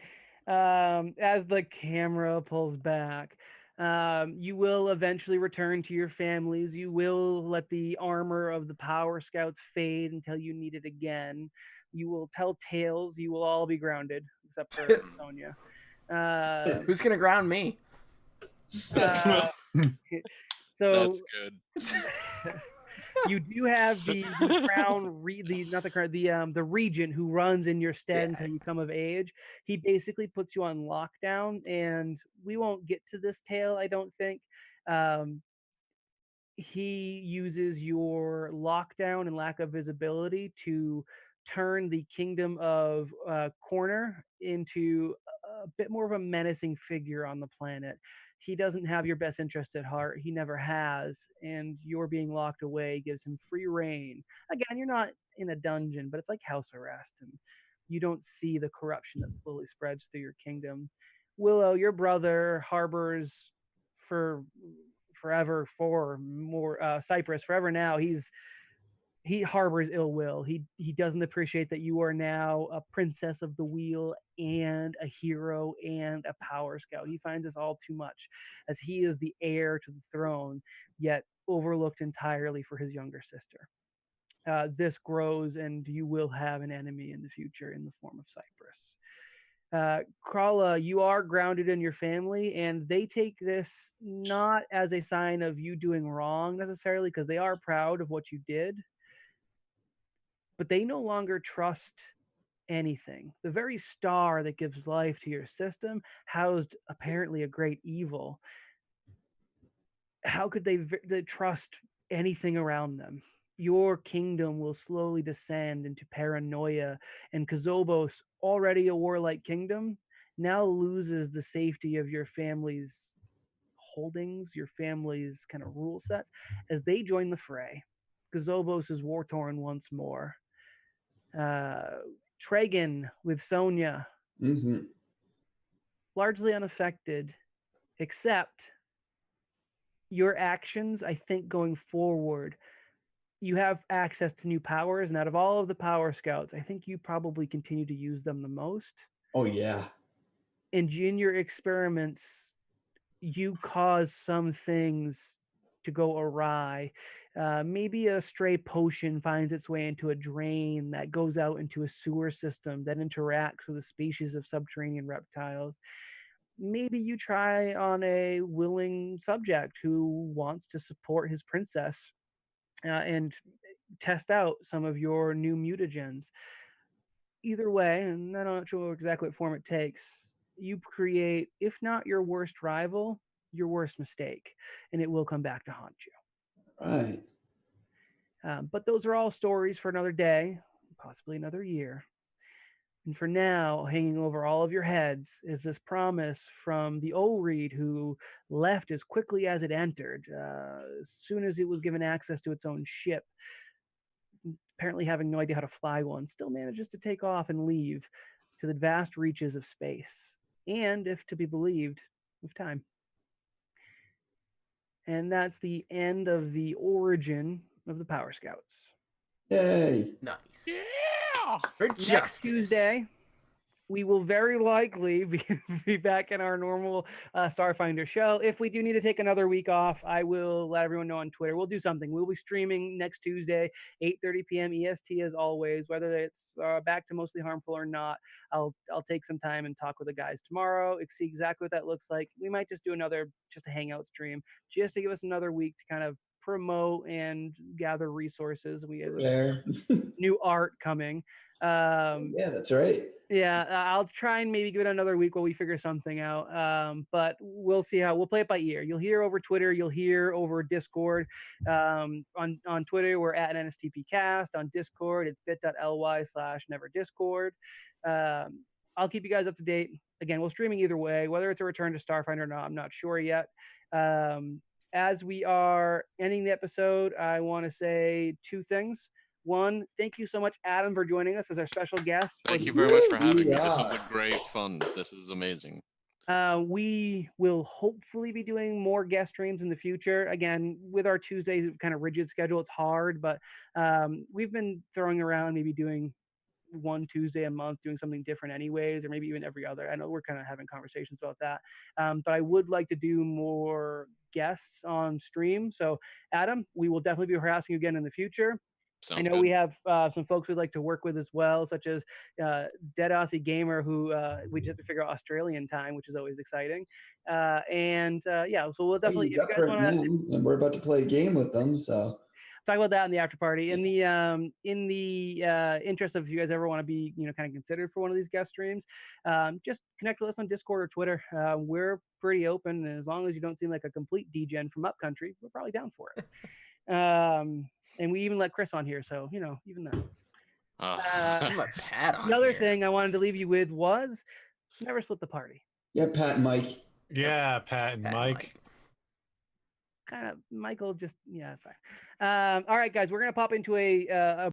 As the camera pulls back, you will eventually return to your families. You will let the armor of the Power Scouts fade until you need it again. You will tell tales. You will all be grounded, except for Sonya. Who's gonna ground me? So That's good. you do have the crown, the regent who runs in your stead until you come of age. He basically puts you on lockdown, and we won't get to this tale, I don't think. He uses your lockdown and lack of visibility to turn the kingdom of Corner into a bit more of a menacing figure on the planet. He doesn't have your best interest at heart. He never has, and your being locked away gives him free reign. Again, you're not in a dungeon, but it's like house arrest, and you don't see the corruption that slowly spreads through your kingdom. Willow, your brother, harbors for forever for more Cyprus forever now. He harbors ill will. He doesn't appreciate that you are now a princess of the wheel and a hero and a power scout. He finds this all too much, as he is the heir to the throne, yet overlooked entirely for his younger sister. This grows, and you will have an enemy in the future in the form of Cyprus. Krala, you are grounded in your family, and they take this not as a sign of you doing wrong necessarily, because they are proud of what you did, but they no longer trust anything. The very star that gives life to your system housed apparently a great evil. How could they trust anything around them? Your kingdom will slowly descend into paranoia, and Kazobos, already a warlike kingdom, now loses the safety of your family's holdings, your family's kind of rule sets, as they join the fray. Kazobos is war torn once more. Tragan with Sonya, Mm-hmm. largely unaffected, except your actions, I think, going forward, you have access to new powers, and out of all of the power scouts, I think you probably continue to use them the most. Oh yeah. And in your experiments, you cause some things to go awry. Maybe a stray potion finds its way into a drain that goes out into a sewer system that interacts with a species of subterranean reptiles. Maybe you try on a willing subject who wants to support his princess and test out some of your new mutagens. Either way, and I'm not sure exactly what form it takes, you create, if not your worst rival, your worst mistake, and it will come back to haunt you. Right. But those are all stories for another day, possibly another year. And for now, hanging over all of your heads is this promise from the O-Reed who left as quickly as it entered, as soon as it was given access to its own ship. Apparently having no idea how to fly one, still manages to take off and leave to the vast reaches of space. And, if to be believed, of time. And that's the end of the origin of the Power Scouts. Yay. Nice. Yeah. For Next justice. Tuesday, we will very likely be back in our normal Starfinder show. If we do need to take another week off, I will let everyone know on Twitter. We'll do something. We'll be streaming next Tuesday, 8:30 p.m. EST as always. Whether it's back to Mostly Harmful or not, I'll take some time and talk with the guys tomorrow. See exactly what that looks like. We might just do just a hangout stream, just to give us another week to kind of promote and gather resources. We have There. new art coming. Yeah, that's right. Yeah, I'll try and maybe give it another week while we figure something out. But we'll see how we'll play it by ear. You'll hear over Twitter. You'll hear over Discord. On Twitter, we're at NSTPcast. On Discord, it's bit.ly/neverdiscord. I'll keep you guys up to date. Again, we're streaming either way, whether it's a return to Starfinder or not. I'm not sure yet. As we are ending the episode, I want to say two things. One, thank you so much, Adam, for joining us as our special guest. Thank you very much for having me. This was a great fun. This is amazing. We will hopefully be doing more guest streams in the future. Again, with our Tuesdays kind of rigid schedule, it's hard, but we've been throwing around maybe doing one Tuesday a month, doing something different anyways, or maybe even every other. I know we're kind of having conversations about that. But I would like to do more guests on stream. So Adam, we will definitely be harassing you again in the future. Sounds I know good. we have some folks we'd like to work with as well, such as Dead Aussie Gamer, who we just have to figure out Australian time, which is always exciting. Yeah, so we'll definitely, You've got Brent Mann, and we're about to play a game with them, so talk about that in the after party. In the interest of if you guys ever want to be, kind of considered for one of these guest streams, just connect with us on Discord or Twitter. We're pretty open, and as long as you don't seem like a complete degen from Upcountry, we're probably down for it. And we even let Chris on here, so even that. I'm a Pat on The other here. thing I wanted to leave you with was never split the party. yeah, Pat and Mike. Yeah, Pat and Pat and Mike. Kind of Michael, just it's fine. All right, guys, we're gonna pop into a